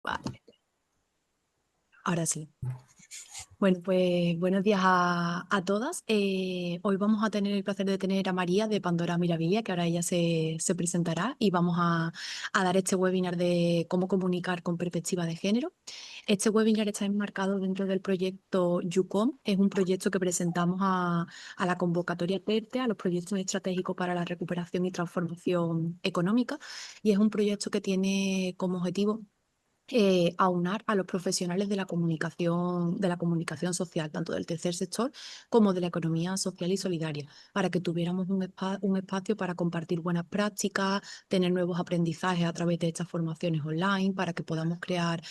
Vale, ahora sí. Bueno, pues buenos días a todas. Hoy vamos a tener el placer de tener a María de Pandora Mirabilia, que ahora ella se presentará y vamos a dar este webinar de cómo comunicar con perspectiva de género. Este webinar está enmarcado dentro del proyecto YUCOM. Es un proyecto que presentamos a la convocatoria PERTE, a los proyectos estratégicos para la recuperación y transformación económica, y es un proyecto que tiene como objetivo aunar a los profesionales de la comunicación social, tanto del tercer sector como de la economía social y solidaria, para que tuviéramos un espacio para compartir buenas prácticas, tener nuevos aprendizajes a través de estas formaciones online, para que podamos crear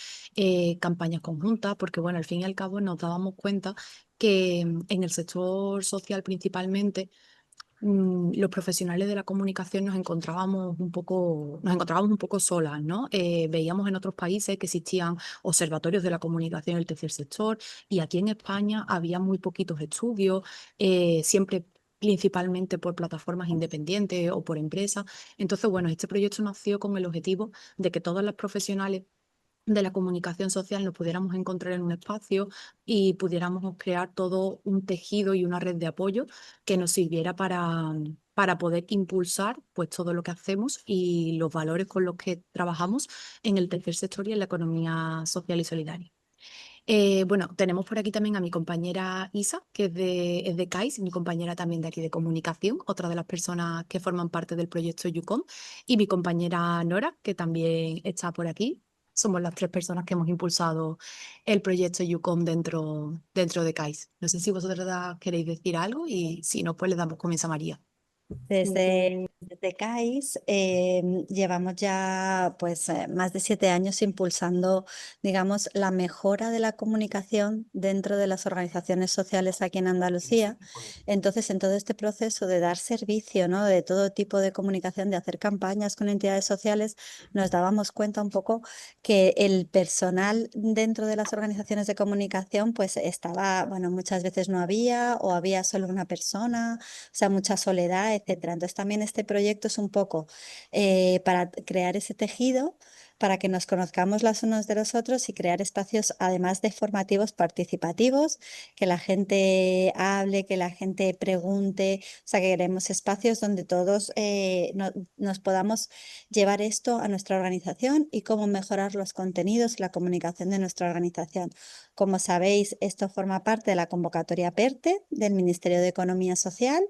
campañas conjuntas, porque bueno, al fin y al cabo nos dábamos cuenta que en el sector social principalmente los profesionales de la comunicación nos encontrábamos un poco solas, ¿no? Veíamos en otros países que existían observatorios de la comunicación del tercer sector y aquí en España había muy poquitos estudios, siempre principalmente por plataformas independientes o por empresas. Entonces, bueno, este proyecto nació con el objetivo de que todas las profesionales de la comunicación social nos pudiéramos encontrar en un espacio y pudiéramos crear todo un tejido y una red de apoyo que nos sirviera para poder impulsar pues todo lo que hacemos y los valores con los que trabajamos en el tercer sector y en la economía social y solidaria. Bueno, tenemos por aquí también a mi compañera Isa, que es de CAIS, mi compañera también de aquí de comunicación, otra de las personas que forman parte del proyecto YUCOM, y mi compañera Nora, que también está por aquí. Somos las tres personas que hemos impulsado el proyecto YUCOM dentro de CAIS. No sé si vosotras queréis decir algo y si no, pues le damos comienzo a María. Desde CAIS llevamos ya pues más de 7 años impulsando, digamos, la mejora de la comunicación dentro de las organizaciones sociales aquí en Andalucía. Entonces, en todo este proceso de dar servicio, ¿no?, de todo tipo de comunicación, de hacer campañas con entidades sociales, nos dábamos cuenta un poco que el personal dentro de las organizaciones de comunicación pues estaba, bueno, muchas veces no había o había solo una persona, o sea, mucha soledad, etcétera. Entonces también este proyecto es un poco para crear ese tejido, para que nos conozcamos las unos de los otros y crear espacios, además de formativos, participativos, que la gente hable, que la gente pregunte, o sea, que queremos espacios donde todos nos podamos llevar esto a nuestra organización y cómo mejorar los contenidos y la comunicación de nuestra organización. Como sabéis, esto forma parte de la convocatoria PERTE del Ministerio de Economía Social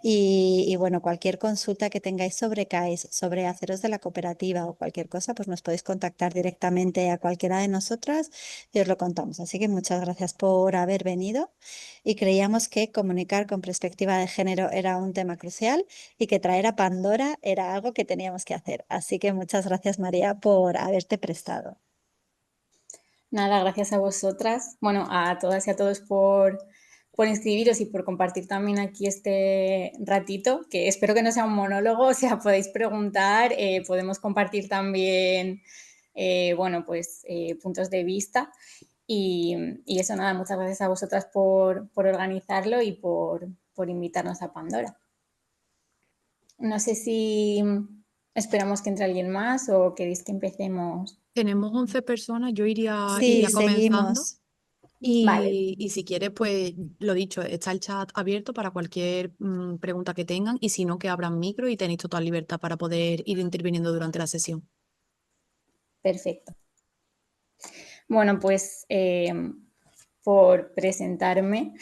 y bueno, cualquier consulta que tengáis sobre CAES, sobre aceros de la cooperativa o cualquier cosa, pues nos podéis contactar directamente a cualquiera de nosotras y os lo contamos. Así que muchas gracias por haber venido y creíamos que comunicar con perspectiva de género era un tema crucial y que traer a Pandora era algo que teníamos que hacer. Así que muchas gracias, María, por haberte prestado. Nada, gracias a vosotras, bueno, a todas y a todos por inscribiros y por compartir también aquí este ratito, que espero que no sea un monólogo, o sea, podéis preguntar, podemos compartir también, bueno, pues puntos de vista y eso, nada, muchas gracias a vosotras por organizarlo y por invitarnos a Pandora. No sé si esperamos que entre alguien más o queréis que empecemos. Tenemos 11 personas, yo iría Sí, comenzando. seguimos. Vale, Y si quieres, pues lo dicho, está el chat abierto para cualquier pregunta que tengan y si no, que abran micro y tenéis total libertad para poder ir interviniendo durante la sesión. perfecto. Bueno, pues por presentarme,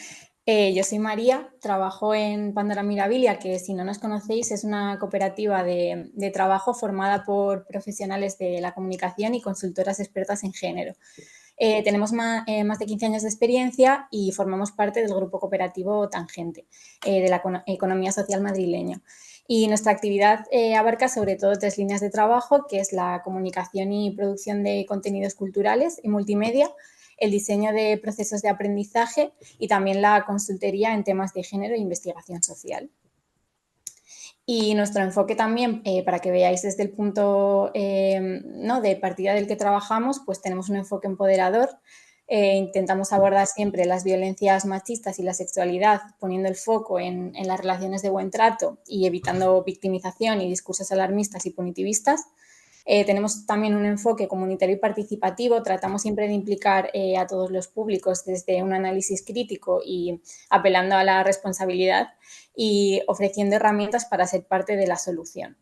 yo soy María, trabajo en Pandora Mirabilia, que si no nos conocéis es una cooperativa de trabajo formada por profesionales de la comunicación y consultoras expertas en género. Tenemos más de 15 años de experiencia y formamos parte del grupo cooperativo Tangente, de la economía social madrileña. Y nuestra actividad abarca sobre todo 3 líneas de trabajo, que es la comunicación y producción de contenidos culturales y multimedia, el diseño de procesos de aprendizaje y también la consultoría en temas de género e investigación social. Y nuestro enfoque también, para que veáis desde el punto ¿no?, de partida del que trabajamos, pues tenemos un enfoque empoderador. Intentamos abordar siempre las violencias machistas y la sexualidad poniendo el foco en las relaciones de buen trato y evitando victimización y discursos alarmistas y punitivistas. Tenemos también un enfoque comunitario y participativo, tratamos siempre de implicar a todos los públicos desde un análisis crítico y apelando a la responsabilidad y ofreciendo herramientas para ser parte de la solución.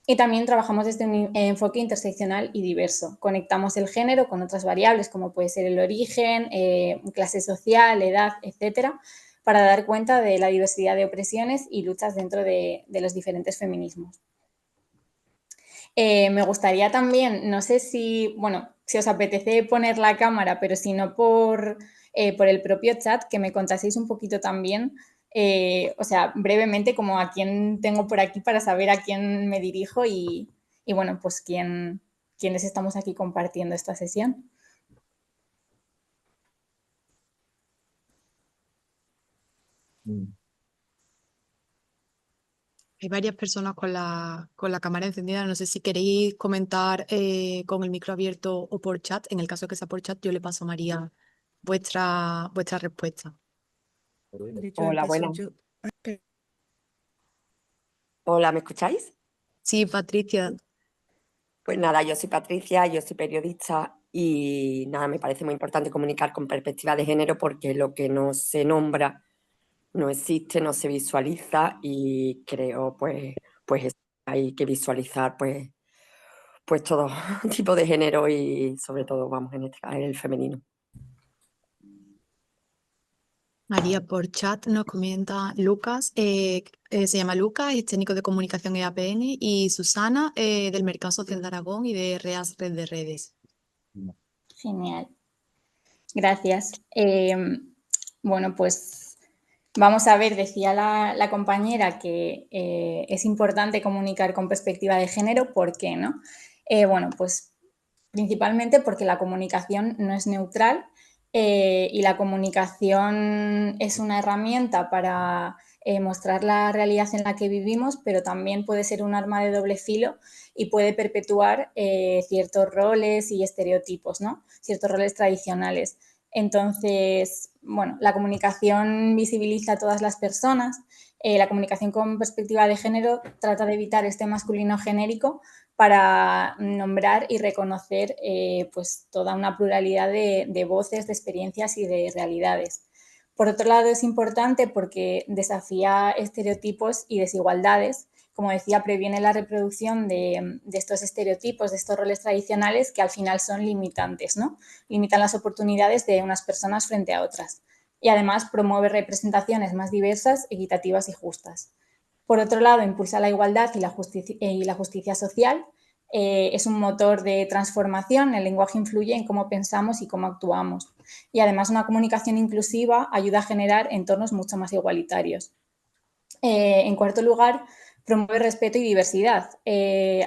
Y también trabajamos desde un enfoque interseccional y diverso. Conectamos el género con otras variables como puede ser el origen, clase social, edad, etcétera, para dar cuenta de la diversidad de opresiones y luchas dentro de los diferentes feminismos. Me gustaría también, no sé si, bueno, si os apetece poner la cámara, pero si no por el propio chat, que me contaseis un poquito también, o sea, brevemente, como a quién tengo por aquí para saber a quién me dirijo y bueno, pues quiénes estamos aquí compartiendo esta sesión. Hay varias personas con la cámara encendida. No sé si queréis comentar con el micro abierto o por chat. En el caso que sea por chat, yo le paso a María vuestra respuesta. De hecho, Hola, empezó buenas. yo. Hola, ¿me escucháis? Sí, Patricia. Pues nada, yo soy Patricia, yo soy periodista y nada, me parece muy importante comunicar con perspectiva de género porque lo que no se nombra no existe, no se visualiza y creo pues hay que visualizar pues todo tipo de género y sobre todo, vamos, en este caso, el femenino. María, por chat nos comenta Lucas, se llama Lucas, es técnico de comunicación EAPN, y Susana, del Mercado Social de Aragón y de REAS Red de Redes. Genial. Gracias. Bueno, pues vamos a ver, decía la compañera que es importante comunicar con perspectiva de género. ¿Por qué, no? Bueno, pues principalmente porque la comunicación no es neutral y la comunicación es una herramienta para mostrar la realidad en la que vivimos, pero también puede ser un arma de doble filo y puede perpetuar ciertos roles y estereotipos, ¿no? Ciertos roles tradicionales. Entonces, bueno, la comunicación visibiliza a todas las personas. La comunicación con perspectiva de género trata de evitar este masculino genérico para nombrar y reconocer pues toda una pluralidad de voces, de experiencias y de realidades. Por otro lado, es importante porque desafía estereotipos y desigualdades. Como decía, previene la reproducción de estos estereotipos, de estos roles tradicionales que al final son limitantes, ¿no? Limitan las oportunidades de unas personas frente a otras. Y además promueve representaciones más diversas, equitativas y justas. Por otro lado, impulsa la igualdad y la justicia social. Es un motor de transformación. El lenguaje influye en cómo pensamos y cómo actuamos. Y además, una comunicación inclusiva ayuda a generar entornos mucho más igualitarios. En cuarto lugar, promueve respeto y diversidad.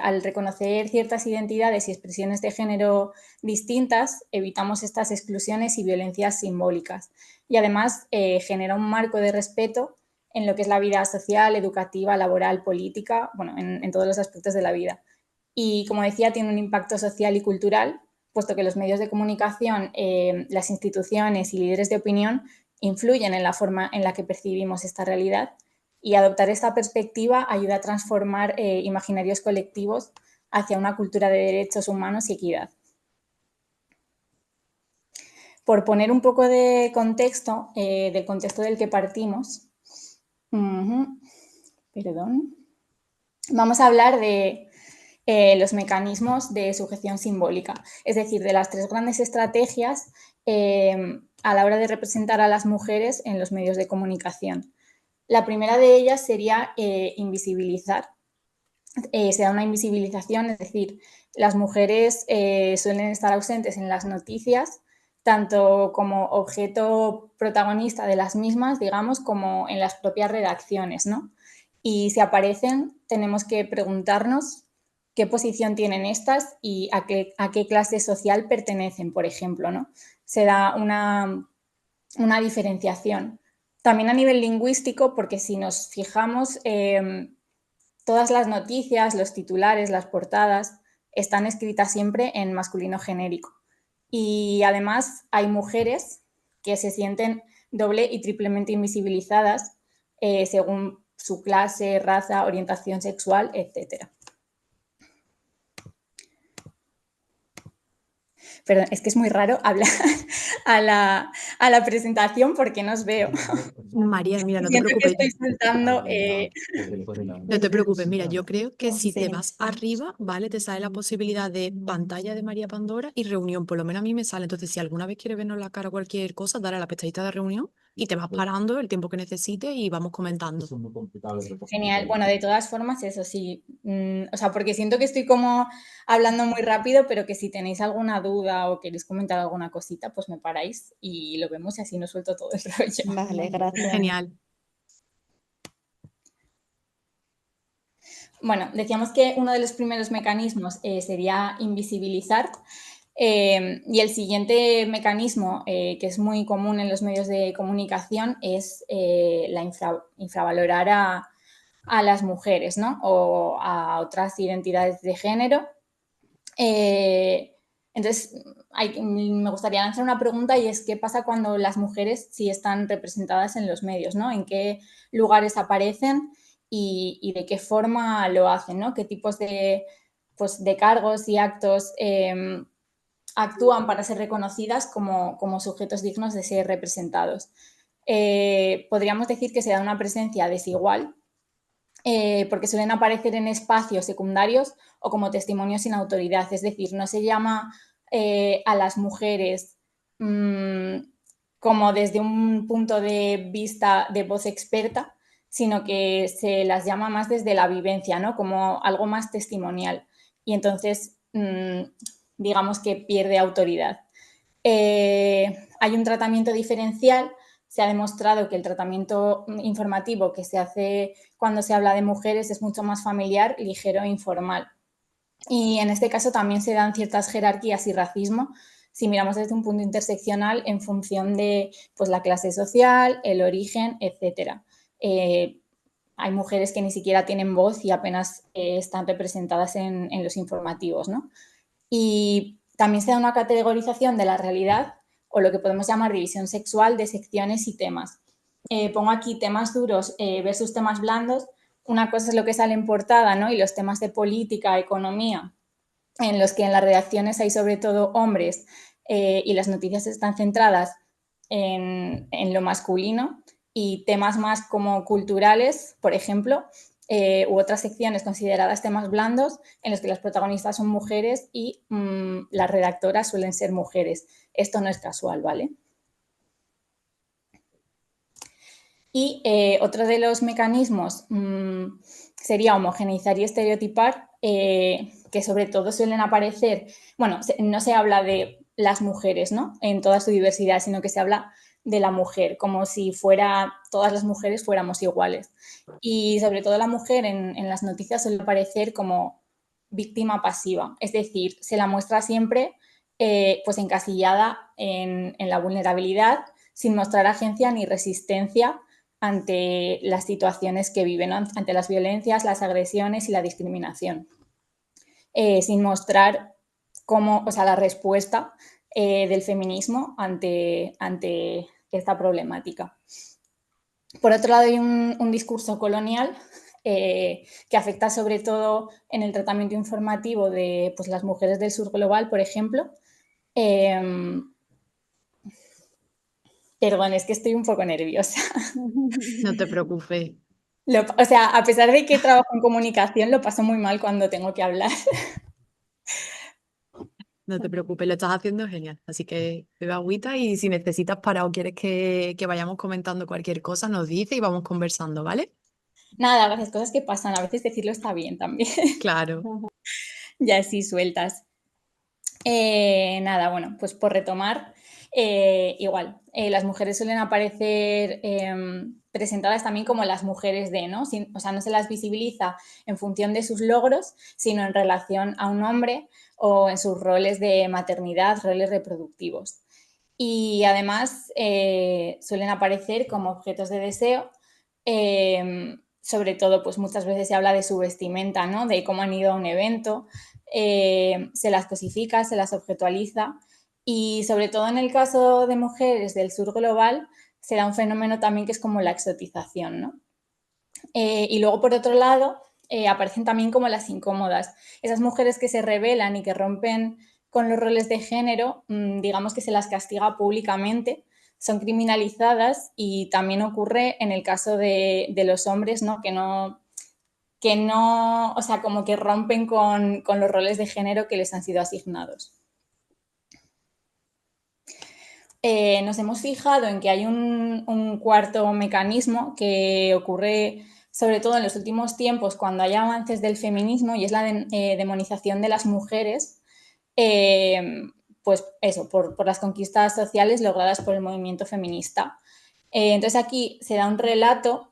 Al reconocer ciertas identidades y expresiones de género distintas, evitamos estas exclusiones y violencias simbólicas. Y además, genera un marco de respeto en lo que es la vida social, educativa, laboral, política, bueno, en todos los aspectos de la vida. Y como decía, tiene un impacto social y cultural, puesto que los medios de comunicación, las instituciones y líderes de opinión influyen en la forma en la que percibimos esta realidad, y adoptar esta perspectiva ayuda a transformar imaginarios colectivos hacia una cultura de derechos humanos y equidad. Por poner un poco de contexto, del contexto del que partimos, perdón, vamos a hablar de los mecanismos de sujeción simbólica, es decir, de las tres grandes estrategias a la hora de representar a las mujeres en los medios de comunicación. La primera de ellas sería invisibilizar. Se da una invisibilización, es decir, las mujeres suelen estar ausentes en las noticias, tanto como objeto protagonista de las mismas, digamos, como en las propias redacciones, ¿no? Y si aparecen, tenemos que preguntarnos qué posición tienen estas y a qué clase social pertenecen, por ejemplo, ¿no? Se da una diferenciación. También a nivel lingüístico, porque si nos fijamos, todas las noticias, los titulares, las portadas, están escritas siempre en masculino genérico. Y además hay mujeres que se sienten doble y triplemente invisibilizadas según su clase, raza, orientación sexual, etc. Perdón, es que es muy raro hablar a la presentación porque no os veo. María, mira, no te Siento que preocupes. estoy soltando... No te preocupes, mira, yo creo que si te Sí. vas arriba, ¿vale? Te sale la posibilidad de pantalla de María Pandora y reunión, por lo menos a mí me sale. Entonces, si alguna vez quieres vernos la cara o cualquier cosa, dale a la pestañita de reunión y te vas parando el tiempo que necesites y vamos comentando. Genial. Bueno, de todas formas, eso sí, o sea, porque siento que estoy como hablando muy rápido, pero que si tenéis alguna duda o queréis comentar alguna cosita, pues me paráis y lo vemos y así no suelto todo el rollo. Vale, gracias. Genial. Bueno, decíamos que uno de los primeros mecanismos sería invisibilizar y el siguiente mecanismo que es muy común en los medios de comunicación es infravalorar a las mujeres, ¿no? O a otras identidades de género. Entonces, me gustaría lanzar una pregunta y es ¿qué pasa cuando las mujeres sí están representadas en los medios, ¿no? ¿En qué lugares aparecen y de qué forma lo hacen, ¿no? ¿Qué tipos pues, de cargos y actos actúan para ser reconocidas como sujetos dignos de ser representados? Podríamos decir que se da una presencia desigual porque suelen aparecer en espacios secundarios o como testimonios sin autoridad. Es decir, no se llama a las mujeres como desde un punto de vista de voz experta, sino que se las llama más desde la vivencia, ¿no? Como algo más testimonial. Y entonces, digamos que pierde autoridad. Hay un tratamiento diferencial. Se ha demostrado que el tratamiento informativo que se hace cuando se habla de mujeres es mucho más familiar, ligero e informal. Y en este caso también se dan ciertas jerarquías y racismo si miramos desde un punto interseccional en función de pues, la clase social, el origen, etc. Hay mujeres que ni siquiera tienen voz y apenas están representadas en los informativos, ¿no? Y también se da una categorización de la realidad o lo que podemos llamar división sexual de secciones y temas. Pongo aquí temas duros versus temas blandos. Una cosa es lo que sale en portada, ¿no? Y los temas de política, economía, en los que en las redacciones hay sobre todo hombres y las noticias están centradas en lo masculino y temas más como culturales, por ejemplo, u otras secciones consideradas temas blandos en los que las protagonistas son mujeres y las redactoras suelen ser mujeres. Esto no es casual, ¿vale? Y otro de los mecanismos sería homogeneizar y estereotipar, que sobre todo suelen aparecer, bueno, no se habla de las mujeres, ¿no? En toda su diversidad, sino que se habla de la mujer, como si todas las mujeres fuéramos iguales. Y sobre todo la mujer en las noticias suele aparecer como víctima pasiva, es decir, se la muestra siempre pues encasillada en la vulnerabilidad, sin mostrar agencia ni resistencia ante las situaciones que viven, ¿no? Ante las violencias, las agresiones y la discriminación, sin mostrar la respuesta del feminismo ante esta problemática. Por otro lado, hay un discurso colonial que afecta sobre todo en el tratamiento informativo de pues, las mujeres del sur global, por ejemplo. Perdón, es que estoy un poco nerviosa. No te preocupes. O sea, a pesar de que trabajo en comunicación, lo paso muy mal cuando tengo que hablar. No te preocupes, lo estás haciendo genial. Así que bebe agüita y si necesitas para o quieres que vayamos comentando cualquier cosa, nos dice y vamos conversando, ¿vale? Nada, las cosas que pasan, a veces decirlo está bien también. Claro. Ya así sueltas. Nada, bueno, pues por retomar, igual, las mujeres suelen aparecer presentadas también como las mujeres de, ¿no? O sea, no se las visibiliza en función de sus logros, sino en relación a un hombre o en sus roles de maternidad, roles reproductivos. Y además suelen aparecer como objetos de deseo, sobre todo, pues muchas veces se habla de su vestimenta, ¿no? De cómo han ido a un evento, se las cosifica, se las objetualiza y sobre todo en el caso de mujeres del sur global se da un fenómeno también que es como la exotización, ¿no? Y luego, por otro lado, aparecen también como las incómodas, esas mujeres que se rebelan y que rompen con los roles de género, digamos que se las castiga públicamente, son criminalizadas, y también ocurre en el caso de los hombres, ¿no? Que no, o sea, como que rompen con los roles de género que les han sido asignados. Nos hemos fijado en que hay un cuarto mecanismo que ocurre sobre todo en los últimos tiempos cuando hay avances del feminismo, y es la demonización de las mujeres, pues eso, por las conquistas sociales logradas por el movimiento feminista. Entonces aquí se da un relato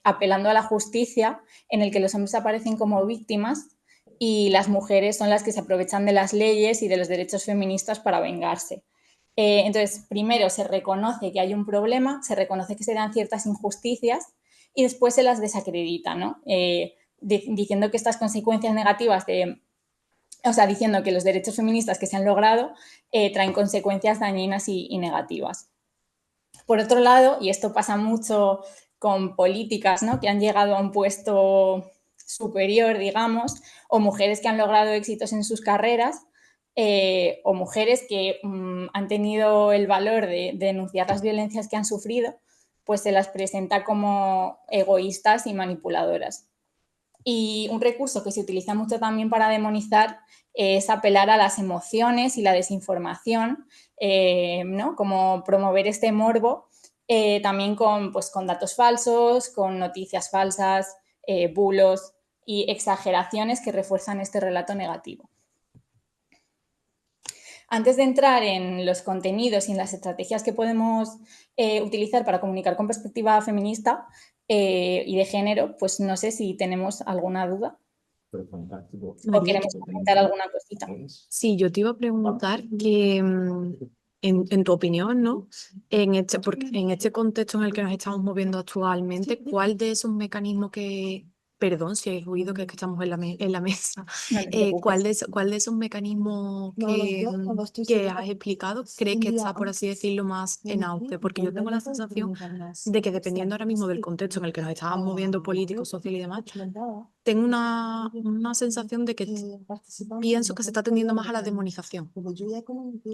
apelando a la justicia, en el que los hombres aparecen como víctimas y las mujeres son las que se aprovechan de las leyes y de los derechos feministas para vengarse. Entonces, primero se reconoce que hay un problema, se reconoce que se dan ciertas injusticias y después se las desacredita, ¿no? Diciendo que estas consecuencias negativas diciendo que los derechos feministas que se han logrado traen consecuencias dañinas y negativas. Por otro lado, y esto pasa mucho con políticas, ¿no? Que han llegado a un puesto superior, digamos, o mujeres que han logrado éxitos en sus carreras, o mujeres que han tenido el valor de denunciar las violencias que han sufrido, pues se las presenta como egoístas y manipuladoras. Y un recurso que se utiliza mucho también para demonizar es apelar a las emociones y la desinformación, ¿no? Como promover este morbo, también con datos falsos, con noticias falsas, bulos y exageraciones que refuerzan este relato negativo. Antes de entrar en los contenidos y en las estrategias que podemos utilizar para comunicar con perspectiva feminista y de género, pues no sé si tenemos alguna duda o queremos comentar alguna cosita. Sí, yo te iba a preguntar que, en tu opinión, ¿no? Porque en este contexto en el que nos estamos moviendo actualmente, ¿cuál de esos mecanismos que, perdón si hay ruido, que es que estamos en la mesa, No te preocupes. cuál de esos mecanismos que has explicado crees que está, por así decirlo, más en auge? Porque yo tengo la sensación de que, dependiendo ahora mismo del contexto en el que nos estamos moviendo, político, social y demás, tengo una sensación de que pienso que se está tendiendo más a la demonización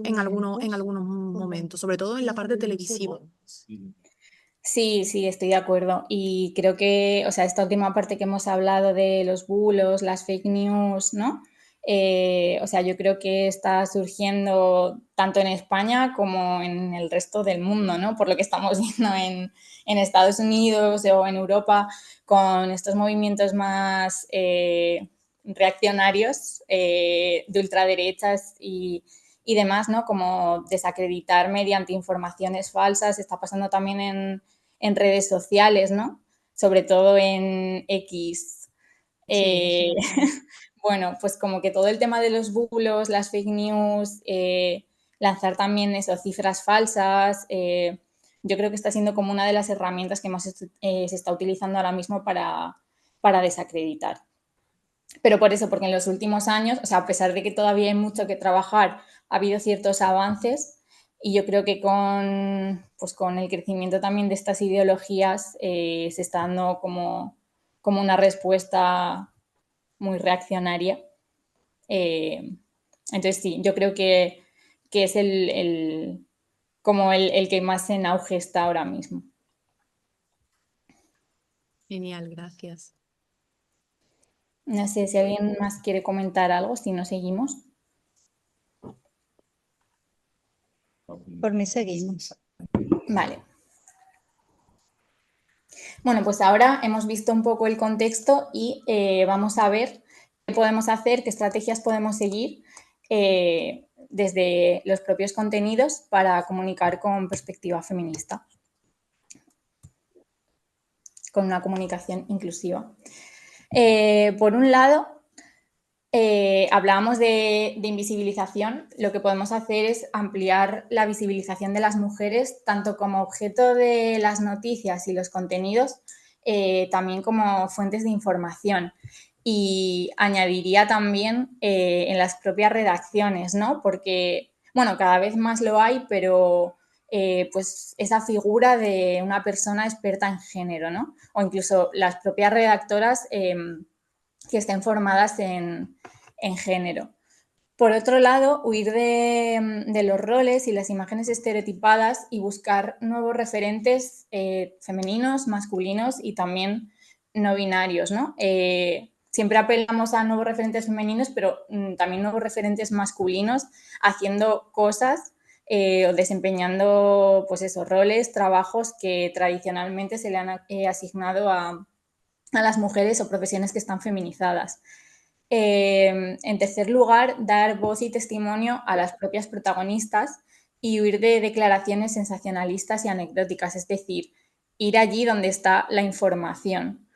en algunos momentos, sobre todo en la parte televisiva. Sí, sí, estoy de acuerdo. Y creo que, esta última parte que hemos hablado de los bulos, las fake news, ¿no? Yo creo que está surgiendo tanto en España como en el resto del mundo, ¿no? Por lo que estamos viendo en Estados Unidos o en Europa, con estos movimientos más reaccionarios, de ultraderechas y demás, ¿no? Como desacreditar mediante informaciones falsas. Está pasando también en redes sociales, ¿no? Sobre todo en X. Sí. Bueno, pues como que todo el tema de los bulos, las fake news, lanzar también cifras falsas, yo creo que está siendo como una de las herramientas que más se está utilizando ahora mismo para desacreditar. Pero por eso, porque en los últimos años, a pesar de que todavía hay mucho que trabajar, ha habido ciertos avances, y yo creo que con el crecimiento también de estas ideologías se está dando como una respuesta muy reaccionaria. Entonces sí, yo creo que es el que más en auge está ahora mismo. Genial, gracias. No sé si alguien más quiere comentar algo, si no seguimos. Por mí seguimos. Vale. Bueno, pues ahora hemos visto un poco el contexto y vamos a ver qué podemos hacer, qué estrategias podemos seguir desde los propios contenidos para comunicar con perspectiva feminista, con una comunicación inclusiva. Por un lado, hablábamos de invisibilización. Lo que podemos hacer es ampliar la visibilización de las mujeres, tanto como objeto de las noticias y los contenidos, también como fuentes de información. Y añadiría también en las propias redacciones, ¿no? Porque, bueno, cada vez más lo hay, pero pues esa figura de una persona experta en género, ¿no? O incluso las propias redactoras que estén formadas en género. Por otro lado, huir de los roles y las imágenes estereotipadas y buscar nuevos referentes femeninos, masculinos y también no binarios, ¿no? Siempre apelamos a nuevos referentes femeninos, pero también nuevos referentes masculinos haciendo cosas o desempeñando, pues esos roles, trabajos que tradicionalmente se le han asignado a las mujeres o profesiones que están feminizadas. En tercer lugar, dar voz y testimonio a las propias protagonistas y huir de declaraciones sensacionalistas y anecdóticas, es decir, ir allí donde está la información.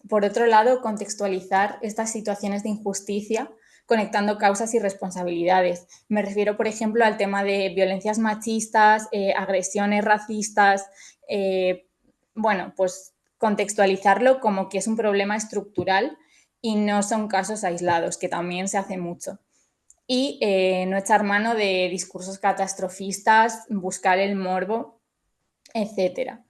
Por otro lado, contextualizar estas situaciones de injusticia conectando causas y responsabilidades. Me refiero, por ejemplo, al tema de violencias machistas, agresiones racistas, bueno, pues contextualizarlo como que es un problema estructural y no son casos aislados, que también se hace mucho. Y no echar mano de discursos catastrofistas, buscar el morbo, etcétera.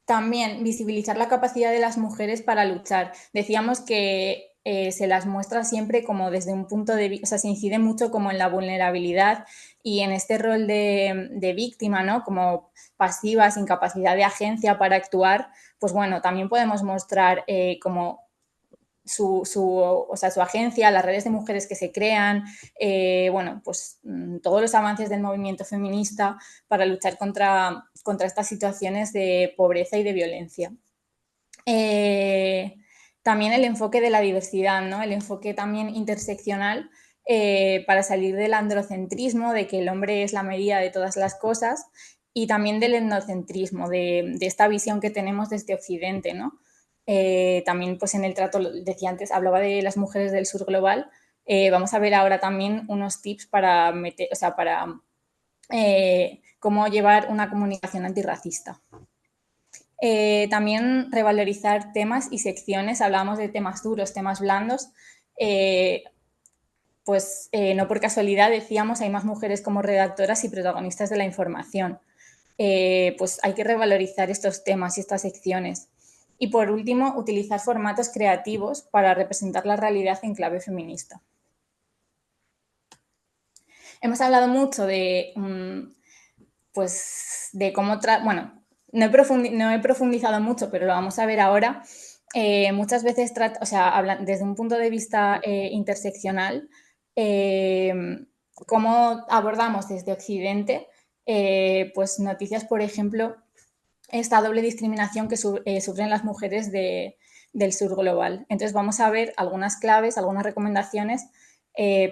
También visibilizar la capacidad de las mujeres para luchar. Decíamos que se las muestra siempre como desde un punto de vista, o sea, se incide mucho como en la vulnerabilidad y en este rol de víctima, ¿no? Como pasiva, sin capacidad de agencia para actuar, pues bueno, también podemos mostrar como su agencia, las redes de mujeres que se crean, bueno, pues todos los avances del movimiento feminista para luchar contra estas situaciones de pobreza y de violencia. También el enfoque de la diversidad, ¿no? El enfoque también interseccional para salir del androcentrismo, de que el hombre es la medida de todas las cosas, y también del etnocentrismo, de esta visión que tenemos desde Occidente, ¿no? También pues en el trato, decía antes, hablaba de las mujeres del sur global. Vamos a ver ahora también unos tips para cómo llevar una comunicación antirracista. También revalorizar temas y secciones. Hablábamos de temas duros, temas blandos. No por casualidad decíamos hay más mujeres como redactoras y protagonistas de la información. Pues hay que revalorizar estos temas y estas secciones. Y por último, utilizar formatos creativos para representar la realidad en clave feminista. Hemos hablado mucho de, de cómo... Bueno, no he profundizado mucho, pero lo vamos a ver ahora. Muchas veces, desde un punto de vista interseccional, cómo abordamos desde Occidente pues noticias, por ejemplo, esta doble discriminación que sufren las mujeres del sur global. Entonces vamos a ver algunas claves, algunas recomendaciones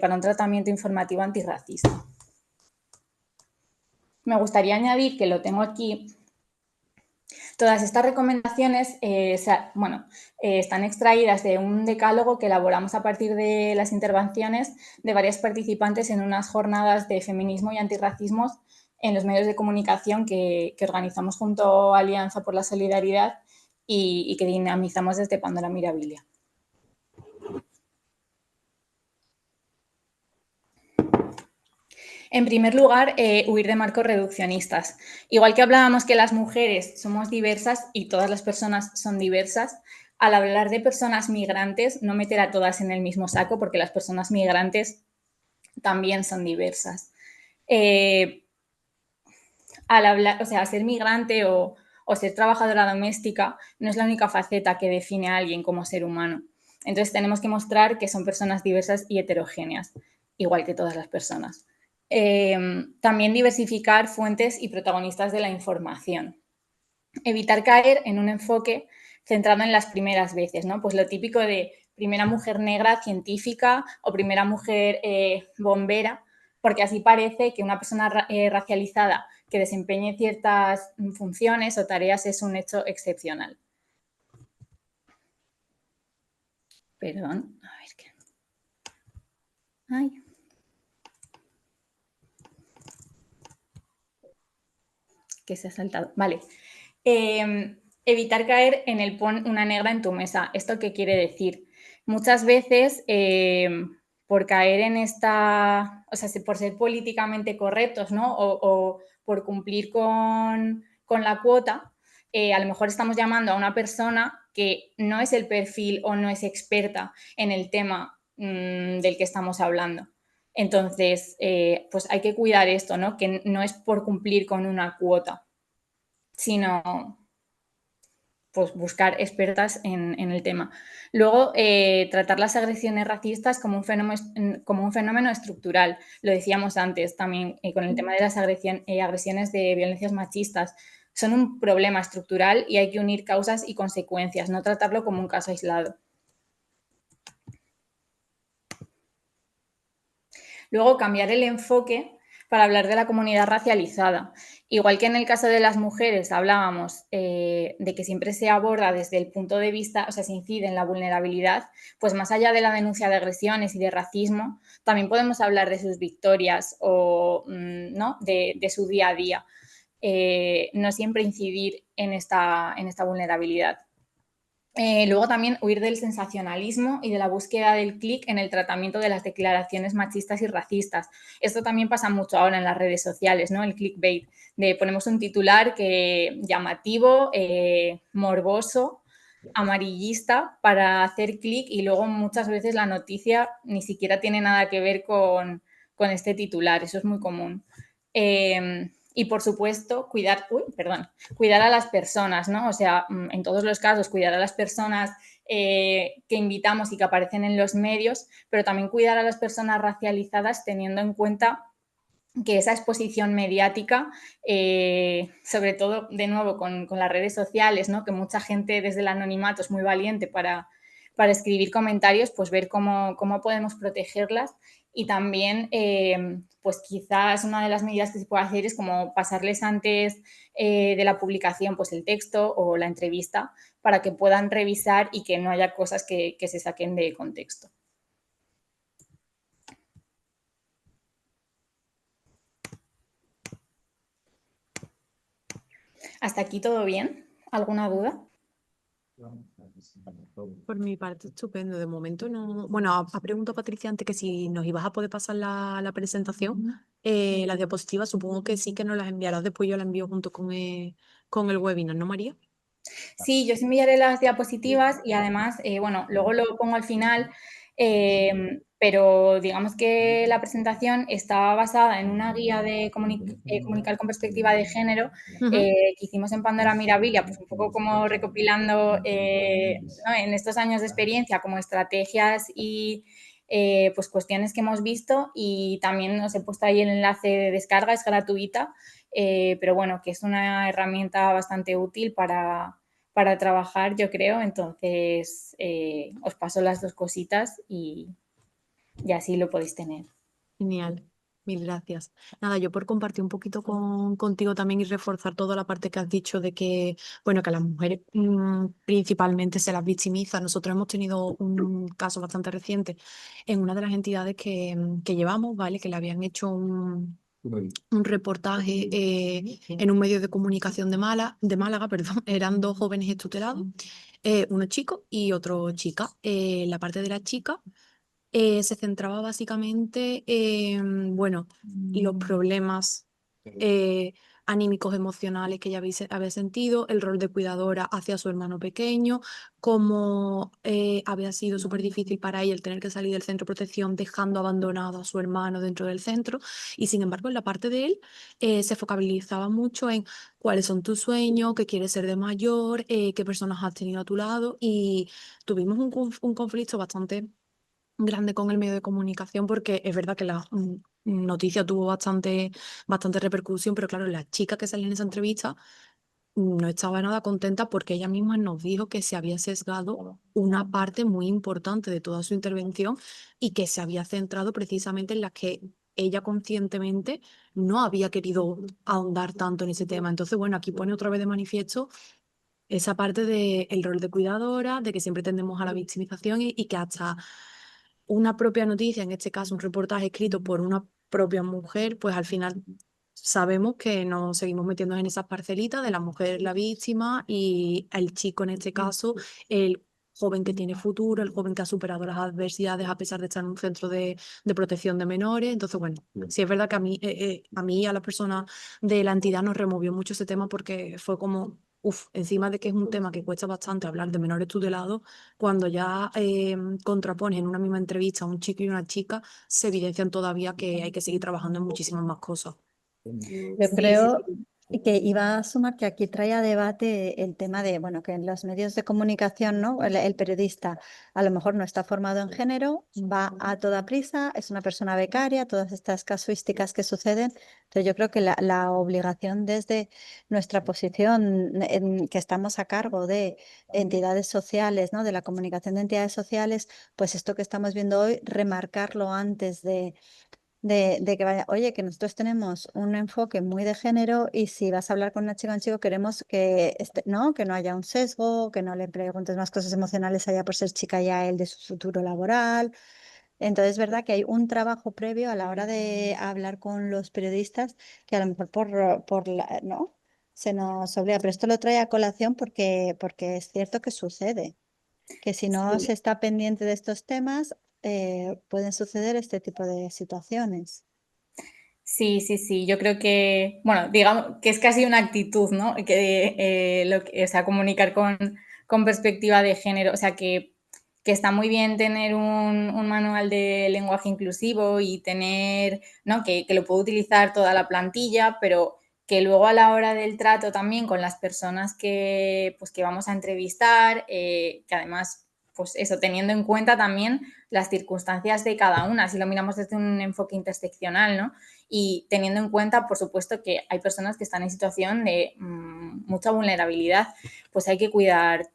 para un tratamiento informativo antirracista. Me gustaría añadir, que lo tengo aquí, todas estas recomendaciones están extraídas de un decálogo que elaboramos a partir de las intervenciones de varias participantes en unas jornadas de feminismo y antirracismo en los medios de comunicación que organizamos junto a Alianza por la Solidaridad y que dinamizamos desde Pandora Mirabilia. En primer lugar, huir de marcos reduccionistas. Igual que hablábamos que las mujeres somos diversas y todas las personas son diversas, al hablar de personas migrantes, no meter a todas en el mismo saco, porque las personas migrantes también son diversas. Al hablar, ser migrante o ser trabajadora doméstica no es la única faceta que define a alguien como ser humano. Entonces tenemos que mostrar que son personas diversas y heterogéneas, igual que todas las personas. También diversificar fuentes y protagonistas de la información. Evitar caer en un enfoque centrado en las primeras veces, ¿no? Pues lo típico de primera mujer negra científica o primera mujer bombera, porque así parece que una persona racializada que desempeñe ciertas funciones o tareas es un hecho excepcional. Perdón, a ver qué... Ay... que se ha saltado. Vale. Evitar caer en el pon una negra en tu mesa. ¿Esto qué quiere decir? Muchas veces, por caer en esta... por ser políticamente correctos, ¿no? O por cumplir con la cuota, a lo mejor estamos llamando a una persona que no es el perfil o no es experta en el tema del que estamos hablando. Entonces, pues hay que cuidar esto, ¿no? Que no es por cumplir con una cuota, sino pues buscar expertas en el tema. Luego, tratar las agresiones racistas como un fenómeno estructural. Lo decíamos antes también con el tema de las agresiones de violencias machistas. Son un problema estructural y hay que unir causas y consecuencias, no tratarlo como un caso aislado. Luego, cambiar el enfoque para hablar de la comunidad racializada. Igual que en el caso de las mujeres hablábamos de que siempre se aborda desde el punto de vista, o sea, se incide en la vulnerabilidad, pues más allá de la denuncia de agresiones y de racismo, también podemos hablar de sus victorias o ¿no? de su día a día. No siempre incidir en esta vulnerabilidad. Luego también huir del sensacionalismo y de la búsqueda del clic en el tratamiento de las declaraciones machistas y racistas. Esto también pasa mucho ahora en las redes sociales, ¿no? El clickbait, de ponemos un titular que llamativo, morboso, amarillista para hacer clic y luego muchas veces la noticia ni siquiera tiene nada que ver con este titular. Eso es muy común. Y por supuesto, cuidar a las personas, ¿no? O sea, en todos los casos, cuidar a las personas que invitamos y que aparecen en los medios, pero también cuidar a las personas racializadas teniendo en cuenta que esa exposición mediática, sobre todo, de nuevo, con las redes sociales, ¿no? Que mucha gente desde el anonimato es muy valiente para escribir comentarios, pues ver cómo podemos protegerlas y también, pues quizás una de las medidas que se puede hacer es como pasarles antes de la publicación pues el texto o la entrevista para que puedan revisar y que no haya cosas que se saquen de contexto. ¿Hasta aquí todo bien? ¿Alguna duda? Por mi parte, estupendo. De momento no. Bueno, ha preguntado Patricia antes que si nos ibas a poder pasar la presentación. Las diapositivas, supongo que sí, que nos las enviarás. Después yo la envío junto con el webinar, ¿no, María? Sí, yo os enviaré las diapositivas y además, bueno, luego lo pongo al final, pero digamos que la presentación está basada en una guía de comunicar con perspectiva de género que hicimos en Pandora Mirabilia, pues un poco como recopilando ¿no? en estos años de experiencia como estrategias y pues cuestiones que hemos visto y también os he puesto ahí el enlace de descarga, es gratuita, pero bueno, que es una herramienta bastante útil para trabajar, yo creo. Entonces, os paso las dos cositas y así lo podéis tener. Genial, mil gracias. Nada, yo por compartir un poquito contigo también y reforzar toda la parte que has dicho de que, bueno, que a las mujeres principalmente se las victimiza. Nosotros hemos tenido un caso bastante reciente en una de las entidades que llevamos, ¿vale? Que le habían hecho un reportaje en un medio de comunicación de Málaga, perdón. Eran dos jóvenes extutelados, uno chico y otro chica. La parte de la chica se centraba básicamente en, bueno, los problemas anímicos, emocionales que ella había sentido, el rol de cuidadora hacia su hermano pequeño, cómo había sido súper difícil para ella el tener que salir del centro de protección dejando abandonado a su hermano dentro del centro. Y sin embargo, en la parte de él se focalizaba mucho en cuáles son tus sueños, qué quieres ser de mayor, qué personas has tenido a tu lado. Y tuvimos un conflicto bastante grande con el medio de comunicación porque es verdad que la noticia tuvo bastante repercusión, pero claro, la chica que salió en esa entrevista no estaba nada contenta porque ella misma nos dijo que se había sesgado una parte muy importante de toda su intervención y que se había centrado precisamente en las que ella conscientemente no había querido ahondar tanto en ese tema. Entonces, bueno, aquí pone otra vez de manifiesto esa parte del rol de cuidadora, de que siempre tendemos a la victimización y que hasta una propia noticia, en este caso un reportaje escrito por una propia mujer, pues al final sabemos que nos seguimos metiendo en esas parcelitas de la mujer la víctima y el chico en este caso, el joven que tiene futuro, el joven que ha superado las adversidades a pesar de estar en un centro de protección de menores. Entonces, bueno, sí es verdad que a mí y a la persona de la entidad nos removió mucho ese tema porque fue como encima de que es un tema que cuesta bastante hablar de menores tutelados, cuando ya contrapones en una misma entrevista a un chico y una chica, se evidencian todavía que hay que seguir trabajando en muchísimas más cosas. Yo Sí, creo sí. que iba a sumar que aquí trae a debate el tema de, bueno, que en los medios de comunicación, ¿no? El periodista a lo mejor no está formado en género, va a toda prisa, es una persona becaria, todas estas casuísticas que suceden. Entonces yo creo que la obligación desde nuestra posición en que estamos a cargo de entidades sociales, ¿no? De la comunicación de entidades sociales, pues esto que estamos viendo hoy, remarcarlo antes de que vaya, oye, que nosotros tenemos un enfoque muy de género y si vas a hablar con una chica o un chico, queremos que, ¿no? Que no haya un sesgo, que no le preguntes más cosas emocionales allá por ser chica y a él de su futuro laboral. Entonces, es verdad que hay un trabajo previo a la hora de hablar con los periodistas que a lo mejor ¿no? Se nos obliga, pero esto lo trae a colación porque es cierto que sucede, que si no Sí. se está pendiente de estos temas, pueden suceder este tipo de situaciones. Sí, sí, sí. Yo creo que, bueno, digamos que es casi una actitud, ¿no? Que, o sea, comunicar con perspectiva de género. O sea, que está muy bien tener un manual de lenguaje inclusivo y tener, ¿no? Que lo puede utilizar toda la plantilla, pero que luego a la hora del trato también con las personas pues, que vamos a entrevistar, que además, pues eso, teniendo en cuenta también las circunstancias de cada una, si lo miramos desde un enfoque interseccional, ¿no? Y teniendo en cuenta, por supuesto, que hay personas que están en situación de mucha vulnerabilidad, pues hay que cuidar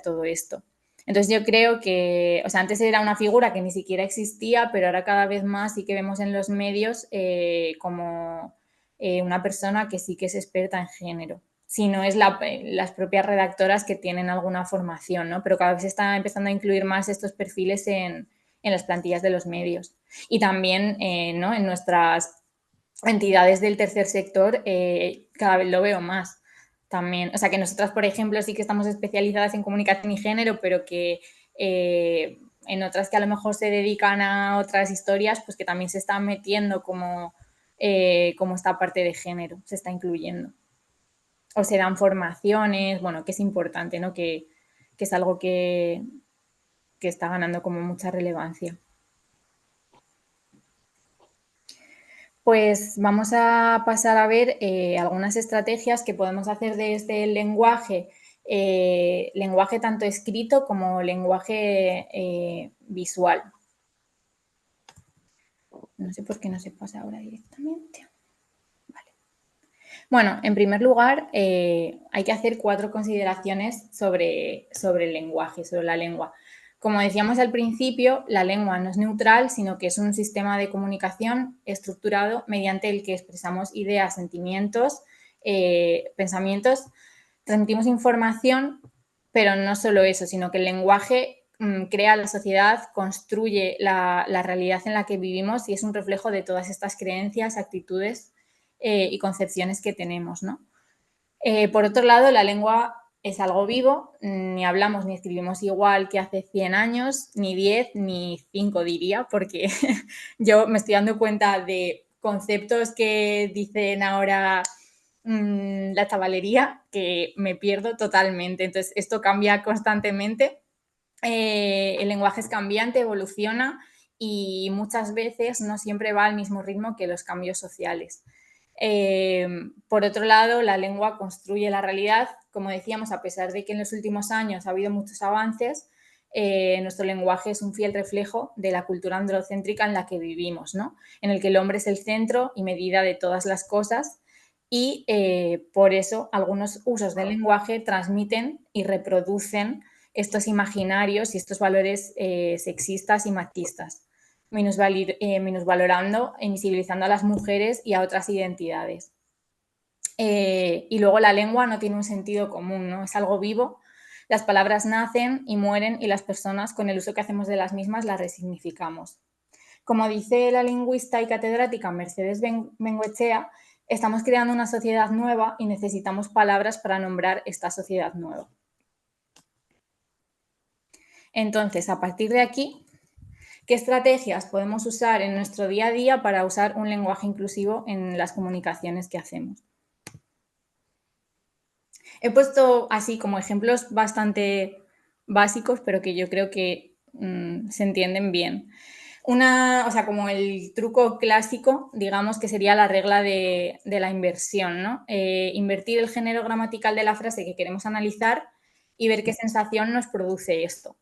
todo esto. Entonces yo creo que, o sea, antes era una figura que ni siquiera existía, pero ahora cada vez más sí que vemos en los medios como una persona que sí que es experta en género. Si no es las propias redactoras que tienen alguna formación, ¿no? Pero cada vez se está empezando a incluir más estos perfiles en las plantillas de los medios. Y también, ¿no? En nuestras entidades del tercer sector cada vez lo veo más también. O sea, que nosotras, por ejemplo, sí que estamos especializadas en comunicación y género, pero que en otras que a lo mejor se dedican a otras historias, pues que también se está metiendo como esta parte de género, se está incluyendo. O se dan formaciones, bueno, que es importante, ¿no? Que es algo que está ganando como mucha relevancia. Pues vamos a pasar a ver algunas estrategias que podemos hacer desde el lenguaje, lenguaje tanto escrito como lenguaje visual. No sé por qué no se pasa ahora directamente. Vale. Bueno, en primer lugar, hay que hacer 4 consideraciones sobre el lenguaje, sobre la lengua. Como decíamos al principio, la lengua no es neutral, sino que es un sistema de comunicación estructurado mediante el que expresamos ideas, sentimientos, pensamientos, transmitimos información, pero no solo eso, sino que el lenguaje crea la sociedad, construye la realidad en la que vivimos y es un reflejo de todas estas creencias, actitudes y concepciones que tenemos, ¿no? Por otro lado, la lengua es algo vivo, ni hablamos ni escribimos igual que hace 100 años, ni 10, ni 5 diría, porque yo me estoy dando cuenta de conceptos que dicen ahora la chavalería que me pierdo totalmente. Entonces, esto cambia constantemente. El lenguaje es cambiante, evoluciona y muchas veces no siempre va al mismo ritmo que los cambios sociales. Por otro lado, la lengua construye la realidad. Como decíamos, a pesar de que en los últimos años ha habido muchos avances, nuestro lenguaje es un fiel reflejo de la cultura androcéntrica en la que vivimos, ¿no? En el que el hombre es el centro y medida de todas las cosas y por eso algunos usos del lenguaje transmiten y reproducen estos imaginarios y estos valores sexistas y machistas, minusvalorando e invisibilizando a las mujeres y a otras identidades. Y luego la lengua no tiene un sentido común, ¿no? Es algo vivo. Las palabras nacen y mueren y las personas, con el uso que hacemos de las mismas, las resignificamos. Como dice la lingüista y catedrática Mercedes Bengoechea, estamos creando una sociedad nueva y necesitamos palabras para nombrar esta sociedad nueva. Entonces, a partir de aquí, ¿qué estrategias podemos usar en nuestro día a día para usar un lenguaje inclusivo en las comunicaciones que hacemos? He puesto así como ejemplos bastante básicos, pero que yo creo que se entienden bien. O sea, como el truco clásico, digamos que sería la regla de la inversión, ¿no? Invertir el género gramatical de la frase que queremos analizar y ver qué sensación nos produce esto.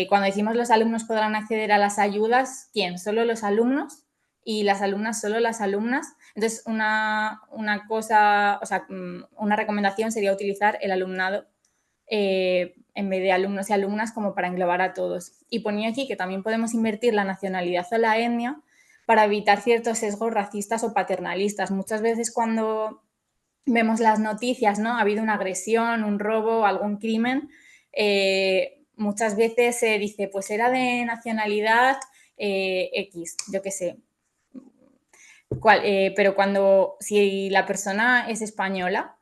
Cuando decimos los alumnos podrán acceder a las ayudas, ¿quién? ¿Solo los alumnos? Y las alumnas, solo las alumnas. Entonces, una cosa, o sea, una recomendación sería utilizar el alumnado en vez de alumnos y alumnas como para englobar a todos. Y ponía aquí que también podemos invertir la nacionalidad o la etnia para evitar ciertos sesgos racistas o paternalistas. Muchas veces cuando vemos las noticias, ¿no? Ha habido una agresión, un robo, algún crimen, muchas veces se dice, pues era de nacionalidad X, yo qué sé. Pero si la persona es española,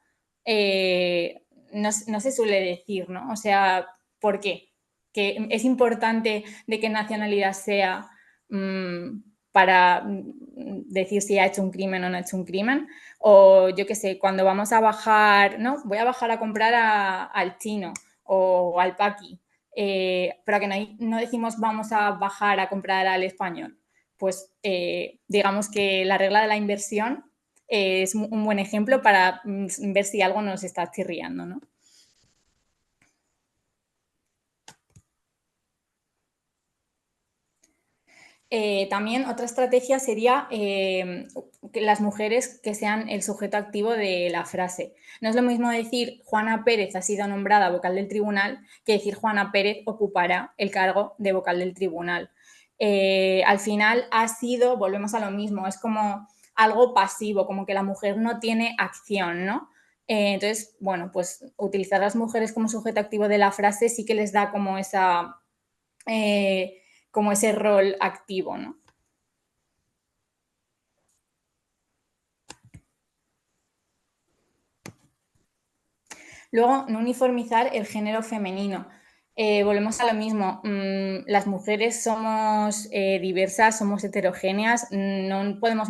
no se suele decir, ¿no? O sea, ¿por qué? Que es importante de qué nacionalidad sea para decir si ha hecho un crimen o no ha hecho un crimen. O yo qué sé, cuando vamos a bajar, ¿no? Voy a bajar a comprar al chino o al paqui, pero que no decimos vamos a bajar a comprar al español. Pues digamos que la regla de la inversión es un buen ejemplo para ver si algo nos está chirriando, ¿no? También otra estrategia sería que las mujeres que sean el sujeto activo de la frase. No es lo mismo decir Juana Pérez ha sido nombrada vocal del tribunal que decir Juana Pérez ocupará el cargo de vocal del tribunal. Al final volvemos a lo mismo, es como algo pasivo, como que la mujer no tiene acción, ¿no? Entonces, bueno, pues utilizar a las mujeres como sujeto activo de la frase sí que les da como ese rol activo, ¿no? Luego, no uniformizar el género femenino. Volvemos a lo mismo, las mujeres somos diversas, somos heterogéneas, no podemos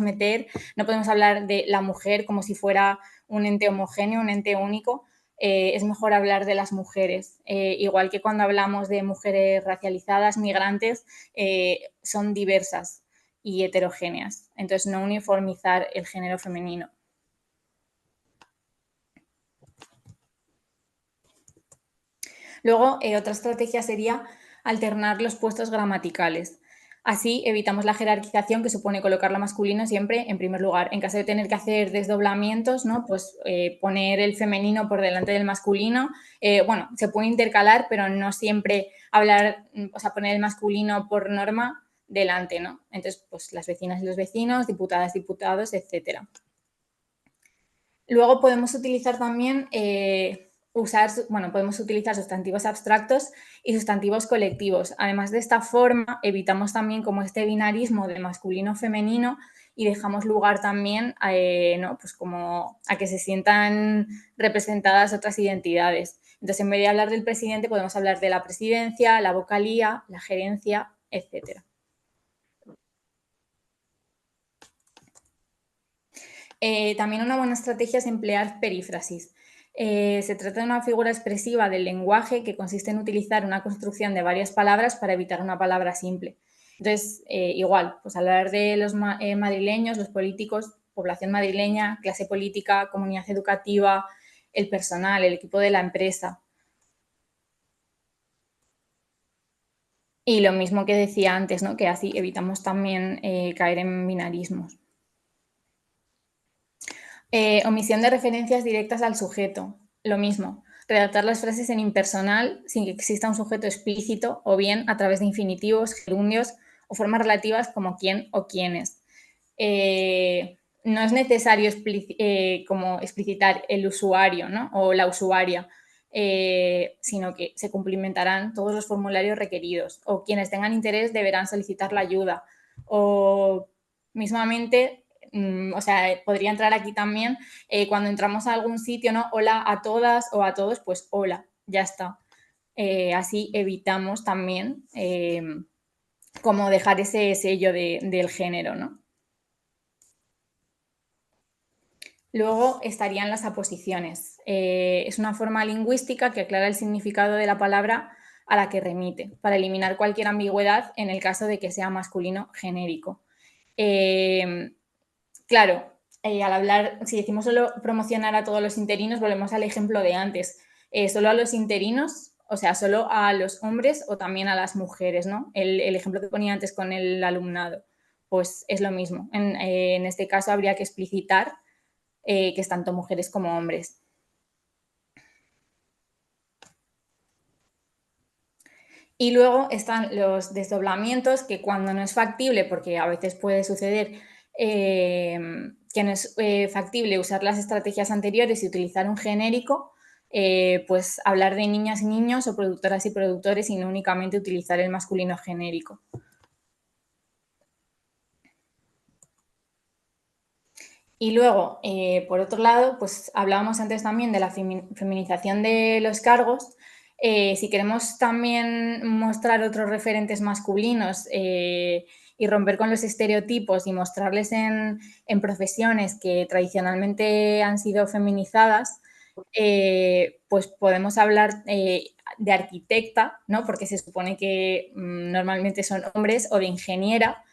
hablar de la mujer como si fuera un ente homogéneo, un ente único. Es mejor hablar de las mujeres. Igual que cuando hablamos de mujeres racializadas, migrantes, son diversas y heterogéneas. Entonces, no uniformizar el género femenino. Luego, otra estrategia sería alternar los puestos gramaticales. Así evitamos la jerarquización que supone colocar lo masculino siempre en primer lugar. En caso de tener que hacer desdoblamientos, ¿no? Pues poner el femenino por delante del masculino. Bueno, se puede intercalar, pero no siempre poner el masculino por norma delante, ¿no? Entonces, pues las vecinas y los vecinos, diputadas, diputados, etcétera. Luego podemos utilizar también podemos utilizar sustantivos abstractos y sustantivos colectivos. Además, de esta forma evitamos también como este binarismo de masculino-femenino y dejamos lugar también pues como a que se sientan representadas otras identidades. Entonces, en vez de hablar del presidente, podemos hablar de la presidencia, la vocalía, la gerencia, etcétera. También una buena estrategia es emplear perífrasis. Se trata de una figura expresiva del lenguaje que consiste en utilizar una construcción de varias palabras para evitar una palabra simple. Entonces, igual, pues hablar de los madrileños, los políticos, población madrileña, clase política, comunidad educativa, el personal, el equipo de la empresa. Y lo mismo que decía antes, ¿no? Que así evitamos también caer en binarismos. Omisión de referencias directas al sujeto. Lo mismo. Redactar las frases en impersonal sin que exista un sujeto explícito o bien a través de infinitivos, gerundios o formas relativas como quién o quiénes. No es necesario como explicitar el usuario, ¿no? O la usuaria, sino que se cumplimentarán todos los formularios requeridos o quienes tengan interés deberán solicitar la ayuda o mismamente podría entrar aquí también cuando entramos a algún sitio, ¿no? Hola a todas o a todos, pues hola, ya está. Así evitamos también como dejar ese sello del género, ¿no? Luego estarían las aposiciones. Es una forma lingüística que aclara el significado de la palabra a la que remite, para eliminar cualquier ambigüedad en el caso de que sea masculino genérico. Claro, al hablar, si decimos solo promocionar a todos los interinos, volvemos al ejemplo de antes. Solo a los interinos, o sea, solo a los hombres o también a las mujeres, ¿no? El ejemplo que ponía antes con el alumnado, pues es lo mismo. En este caso habría que explicitar que es tanto mujeres como hombres. Y luego están los desdoblamientos, que cuando no es factible, porque a veces puede suceder que no es factible usar las estrategias anteriores y utilizar un genérico, pues hablar de niñas y niños o productoras y productores y no únicamente utilizar el masculino genérico. Y luego, por otro lado, pues hablábamos antes también de la feminización de los cargos. Si queremos también mostrar otros referentes masculinos y romper con los estereotipos y mostrarles en profesiones que tradicionalmente han sido feminizadas, pues podemos hablar de arquitecta, ¿no? Porque se supone que normalmente son hombres, o de ingeniera,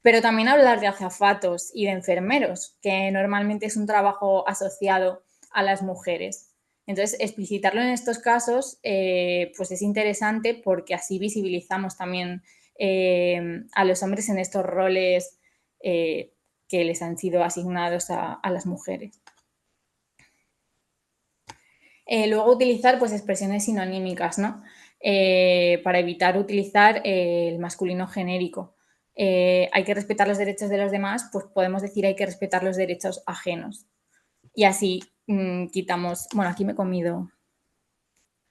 pero también hablar de azafatos y de enfermeros, que normalmente es un trabajo asociado a las mujeres. Entonces, explicitarlo en estos casos pues es interesante porque así visibilizamos también a los hombres en estos roles que les han sido asignados a las mujeres. Luego utilizar pues expresiones sinonímicas, ¿no? Para evitar utilizar el masculino genérico. Hay que respetar los derechos de los demás, pues podemos decir hay que respetar los derechos ajenos. Y así quitamos, bueno, aquí me he comido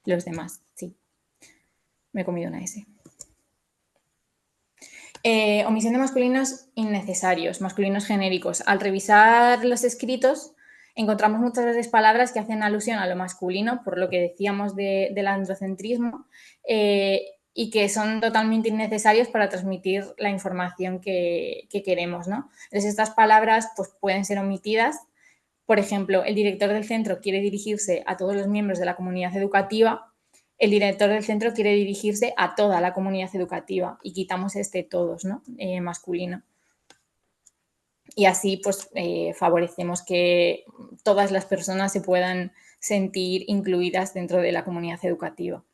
los demás, sí, me he comido una S. Omisión de masculinos innecesarios, masculinos genéricos. Al revisar los escritos encontramos muchas veces palabras que hacen alusión a lo masculino, por lo que decíamos del androcentrismo, y que son totalmente innecesarios para transmitir la información que queremos, ¿no? Entonces, estas palabras pues, pueden ser omitidas. Por ejemplo, el director del centro quiere dirigirse a todos los miembros de la comunidad educativa. El director del centro quiere dirigirse a toda la comunidad educativa y quitamos todos, ¿no? Masculino. Y así pues favorecemos que todas las personas se puedan sentir incluidas dentro de la comunidad educativa.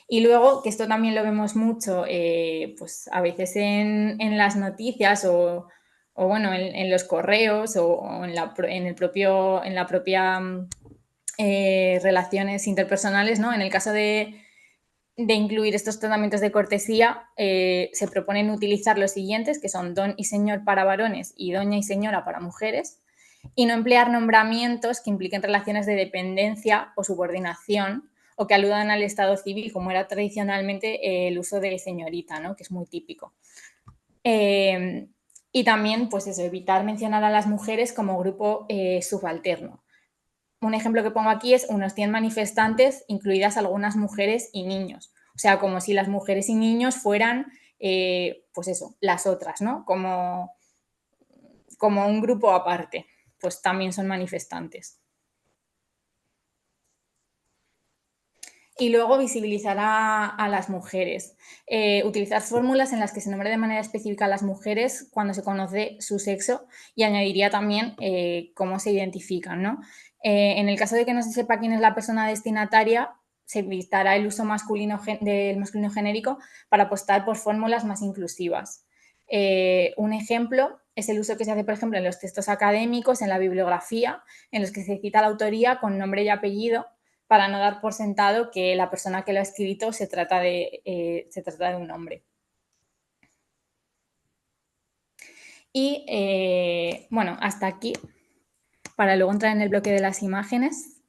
Y luego, que esto también lo vemos mucho, pues a veces en las noticias o bueno, en los correos o en la propia relaciones interpersonales, ¿no? En el caso de incluir estos tratamientos de cortesía, se proponen utilizar los siguientes, que son don y señor para varones y doña y señora para mujeres, y no emplear nombramientos que impliquen relaciones de dependencia o subordinación o que aludan al estado civil, como era tradicionalmente el uso de señorita, ¿no? Que es muy típico. Y también, pues eso, evitar mencionar a las mujeres como grupo subalterno. Un ejemplo que pongo aquí es unos 100 manifestantes, incluidas algunas mujeres y niños. O sea, como si las mujeres y niños fueran, pues eso, las otras, ¿no? Como un grupo aparte, pues también son manifestantes. Y luego visibilizar a las mujeres. Utilizar fórmulas en las que se nombre de manera específica a las mujeres cuando se conoce su sexo, y añadiría también cómo se identifican, ¿no? En el caso de que no se sepa quién es la persona destinataria, se evitará el uso del masculino genérico para apostar por fórmulas más inclusivas. Un ejemplo es el uso que se hace, por ejemplo, en los textos académicos, en la bibliografía, en los que se cita la autoría con nombre y apellido, para no dar por sentado que la persona que lo ha escrito se trata de un hombre. Y bueno, hasta aquí, para luego entrar en el bloque de las imágenes.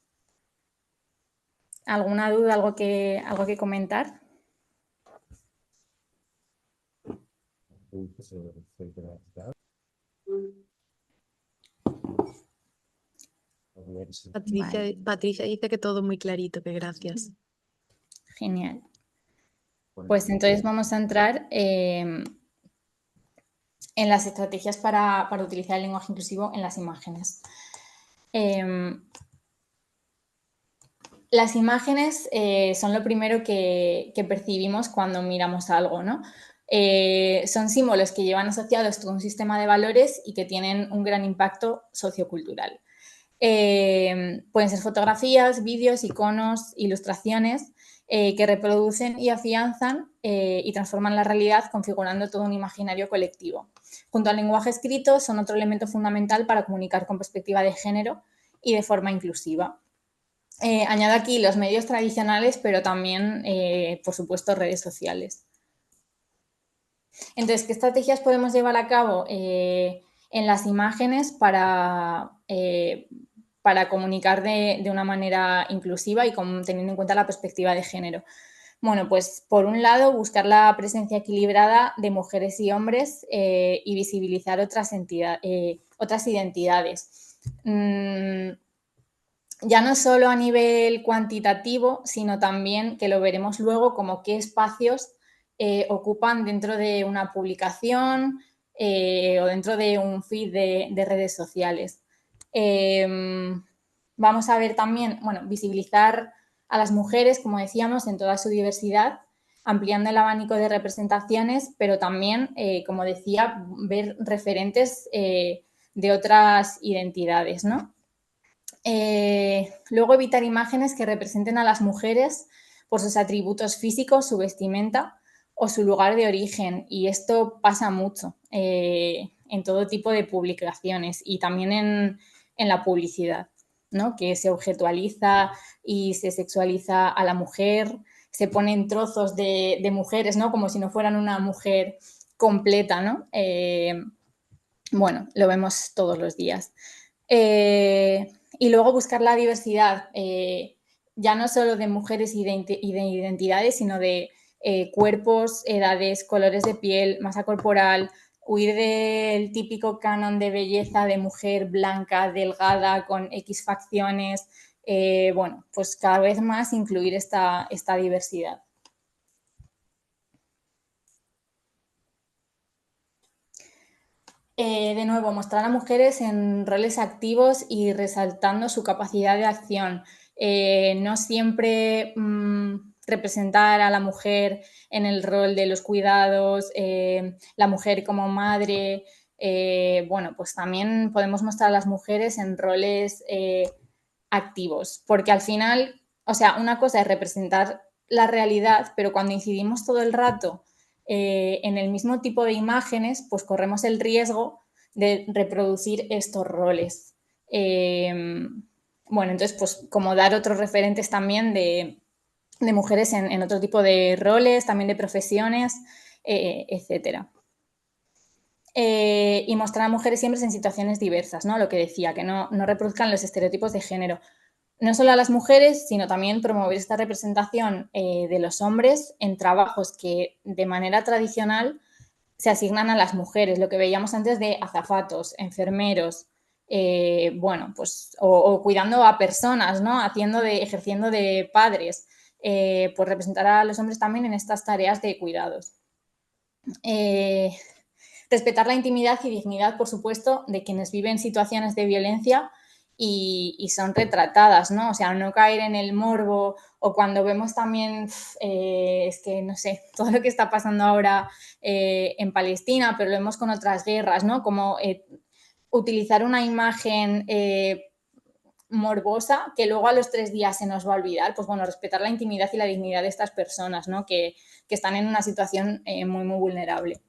¿Alguna duda, algo que comentar? Patricia dice que todo muy clarito, que gracias. Genial. Pues entonces vamos a entrar en las estrategias para utilizar el lenguaje inclusivo en las imágenes. Las imágenes son lo primero que percibimos cuando miramos algo, ¿no? Son símbolos que llevan asociados todo un sistema de valores y que tienen un gran impacto sociocultural. Pueden ser fotografías, vídeos, iconos, ilustraciones que reproducen y afianzan y transforman la realidad configurando todo un imaginario colectivo. Junto al lenguaje escrito son otro elemento fundamental para comunicar con perspectiva de género y de forma inclusiva. Añado aquí los medios tradicionales, pero también, por supuesto, redes sociales. Entonces, ¿qué estrategias podemos llevar a cabo en las imágenes para comunicar de una manera inclusiva y teniendo en cuenta la perspectiva de género? Bueno, pues por un lado, buscar la presencia equilibrada de mujeres y hombres y visibilizar otras identidades. Ya no solo a nivel cuantitativo, sino también, que lo veremos luego, como qué espacios ocupan dentro de una publicación o dentro de un feed de redes sociales. Vamos a ver también, bueno, visibilizar a las mujeres, como decíamos, en toda su diversidad, ampliando el abanico de representaciones, pero también, como decía, ver referentes de otras identidades, ¿no? Luego, evitar imágenes que representen a las mujeres por sus atributos físicos, su vestimenta o su lugar de origen. Y esto pasa mucho en todo tipo de publicaciones y también en la publicidad, ¿no? Que se objetualiza y se sexualiza a la mujer, se ponen trozos de mujeres, ¿no? Como si no fueran una mujer completa, ¿no? Bueno, lo vemos todos los días. Y luego buscar la diversidad, ya no solo de mujeres y de identidades, sino de cuerpos, edades, colores de piel, masa corporal, huir del típico canon de belleza de mujer blanca, delgada, con X facciones. Bueno, pues cada vez más incluir esta diversidad. De nuevo, mostrar a mujeres en roles activos y resaltando su capacidad de acción. No siempre representar a la mujer en el rol de los cuidados, la mujer como madre. Bueno, pues también podemos mostrar a las mujeres en roles activos, porque al final, o sea, una cosa es representar la realidad, pero cuando incidimos todo el rato en el mismo tipo de imágenes, pues corremos el riesgo de reproducir estos roles. Bueno, entonces, pues como dar otros referentes también de mujeres en otro tipo de roles, también de profesiones, etcétera. Y mostrar a mujeres siempre en situaciones diversas, ¿no? Lo que decía, que no reproduzcan los estereotipos de género. No solo a las mujeres, sino también promover esta representación de los hombres en trabajos que de manera tradicional se asignan a las mujeres, lo que veíamos antes de azafatos, enfermeros, bueno, pues, o cuidando a personas, ¿no? Ejerciendo de padres, pues representar a los hombres también en estas tareas de cuidados. Respetar la intimidad y dignidad, por supuesto, de quienes viven situaciones de violencia y son retratadas, ¿no? O sea, no caer en el morbo o cuando vemos también, es que, no sé, todo lo que está pasando ahora en Palestina, pero lo vemos con otras guerras, ¿no? Como utilizar una imagen morbosa que luego a los 3 días se nos va a olvidar, pues bueno, respetar la intimidad y la dignidad de estas personas, ¿no? Que están en una situación muy, muy vulnerable.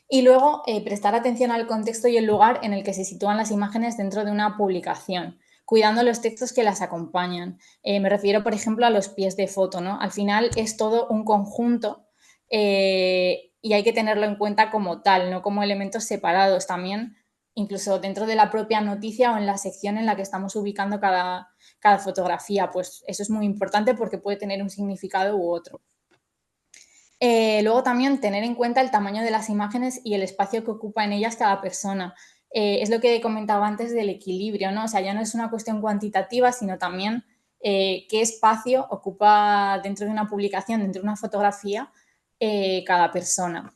Y luego, prestar atención al contexto y el lugar en el que se sitúan las imágenes dentro de una publicación, cuidando los textos que las acompañan. Me refiero, por ejemplo, a los pies de foto, ¿no? Al final es todo un conjunto y hay que tenerlo en cuenta como tal, no como elementos separados. También, incluso dentro de la propia noticia o en la sección en la que estamos ubicando cada fotografía, pues eso es muy importante porque puede tener un significado u otro. Luego también tener en cuenta el tamaño de las imágenes y el espacio que ocupa en ellas cada persona. Es lo que comentaba antes del equilibrio, ¿no? O sea, ya no es una cuestión cuantitativa, sino también qué espacio ocupa dentro de una publicación, dentro de una fotografía, cada persona.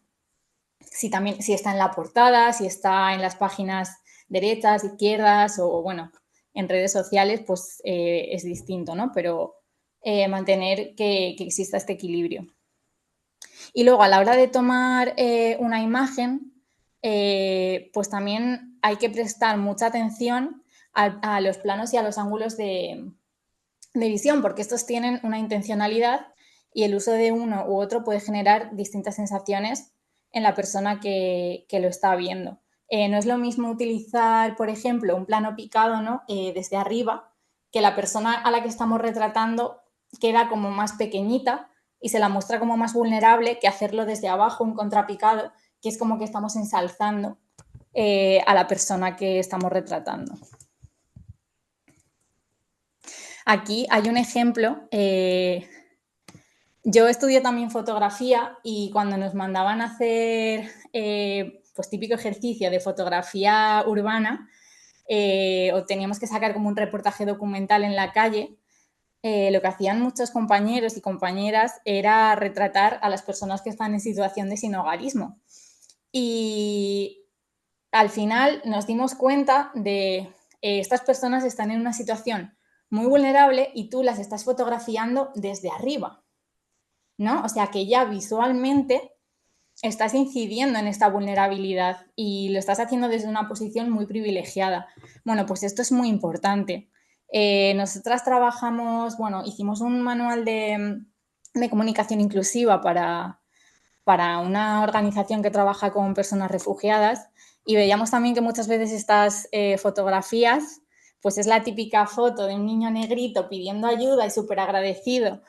Si está en la portada, si está en las páginas derechas, izquierdas o, bueno, en redes sociales, pues es distinto, ¿no? Pero mantener que exista este equilibrio. Y luego, a la hora de tomar una imagen, pues también hay que prestar mucha atención a los planos y a los ángulos de visión, porque estos tienen una intencionalidad y el uso de uno u otro puede generar distintas sensaciones en la persona que lo está viendo. No es lo mismo utilizar, por ejemplo, un plano picado, ¿no? Desde arriba, que la persona a la que estamos retratando queda como más pequeñita y se la muestra como más vulnerable, que hacerlo desde abajo, un contrapicado, que es como que estamos ensalzando a la persona que estamos retratando. Aquí hay un ejemplo. Yo estudio también fotografía y cuando nos mandaban a hacer pues típico ejercicio de fotografía urbana, o teníamos que sacar como un reportaje documental en la calle, lo que hacían muchos compañeros y compañeras era retratar a las personas que están en situación de sinhogarismo. Y al final nos dimos cuenta de estas personas están en una situación muy vulnerable y tú las estás fotografiando desde arriba, ¿no? O sea que ya visualmente estás incidiendo en esta vulnerabilidad y lo estás haciendo desde una posición muy privilegiada. Bueno, pues esto es muy importante. Nosotras trabajamos, bueno, hicimos un manual de comunicación inclusiva para una organización que trabaja con personas refugiadas y veíamos también que muchas veces estas fotografías, pues es la típica foto de un niño negrito pidiendo ayuda y súper agradecido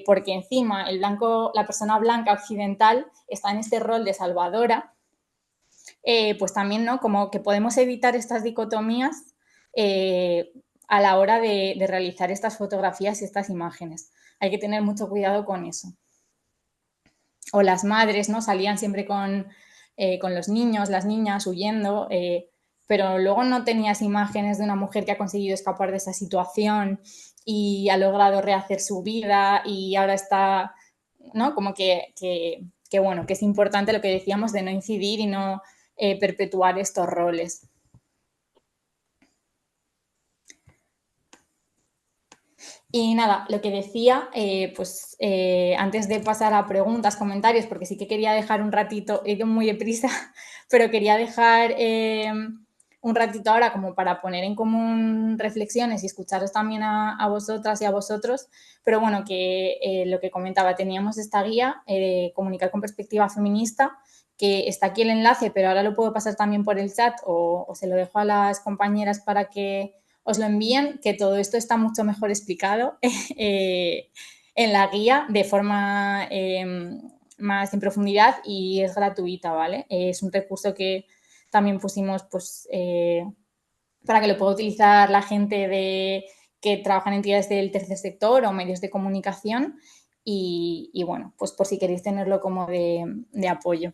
porque encima la persona blanca occidental está en este rol de salvadora, pues también, ¿no? Como que podemos evitar estas dicotomías a la hora de realizar estas fotografías y estas imágenes. Hay que tener mucho cuidado con eso. O las madres, ¿no? Salían siempre con los niños, las niñas huyendo, pero luego no tenías imágenes de una mujer que ha conseguido escapar de esa situación y ha logrado rehacer su vida y ahora está, ¿no? Como que bueno, que es importante lo que decíamos de no incidir y no perpetuar estos roles. Y nada, lo que decía, pues antes de pasar a preguntas, comentarios, porque sí que quería dejar un ratito, he ido muy deprisa, pero quería dejar un ratito ahora como para poner en común reflexiones y escucharos también a vosotras y a vosotros. Pero bueno, que lo que comentaba, teníamos esta guía, Comunicar con Perspectiva Feminista, que está aquí el enlace, pero ahora lo puedo pasar también por el chat o se lo dejo a las compañeras para que os lo envíen, que todo esto está mucho mejor explicado en la guía de forma más en profundidad y es gratuita, ¿vale? Es un recurso que también pusimos pues, para que lo pueda utilizar la gente que trabaja en entidades del tercer sector o medios de comunicación y bueno, pues por si queréis tenerlo como de apoyo.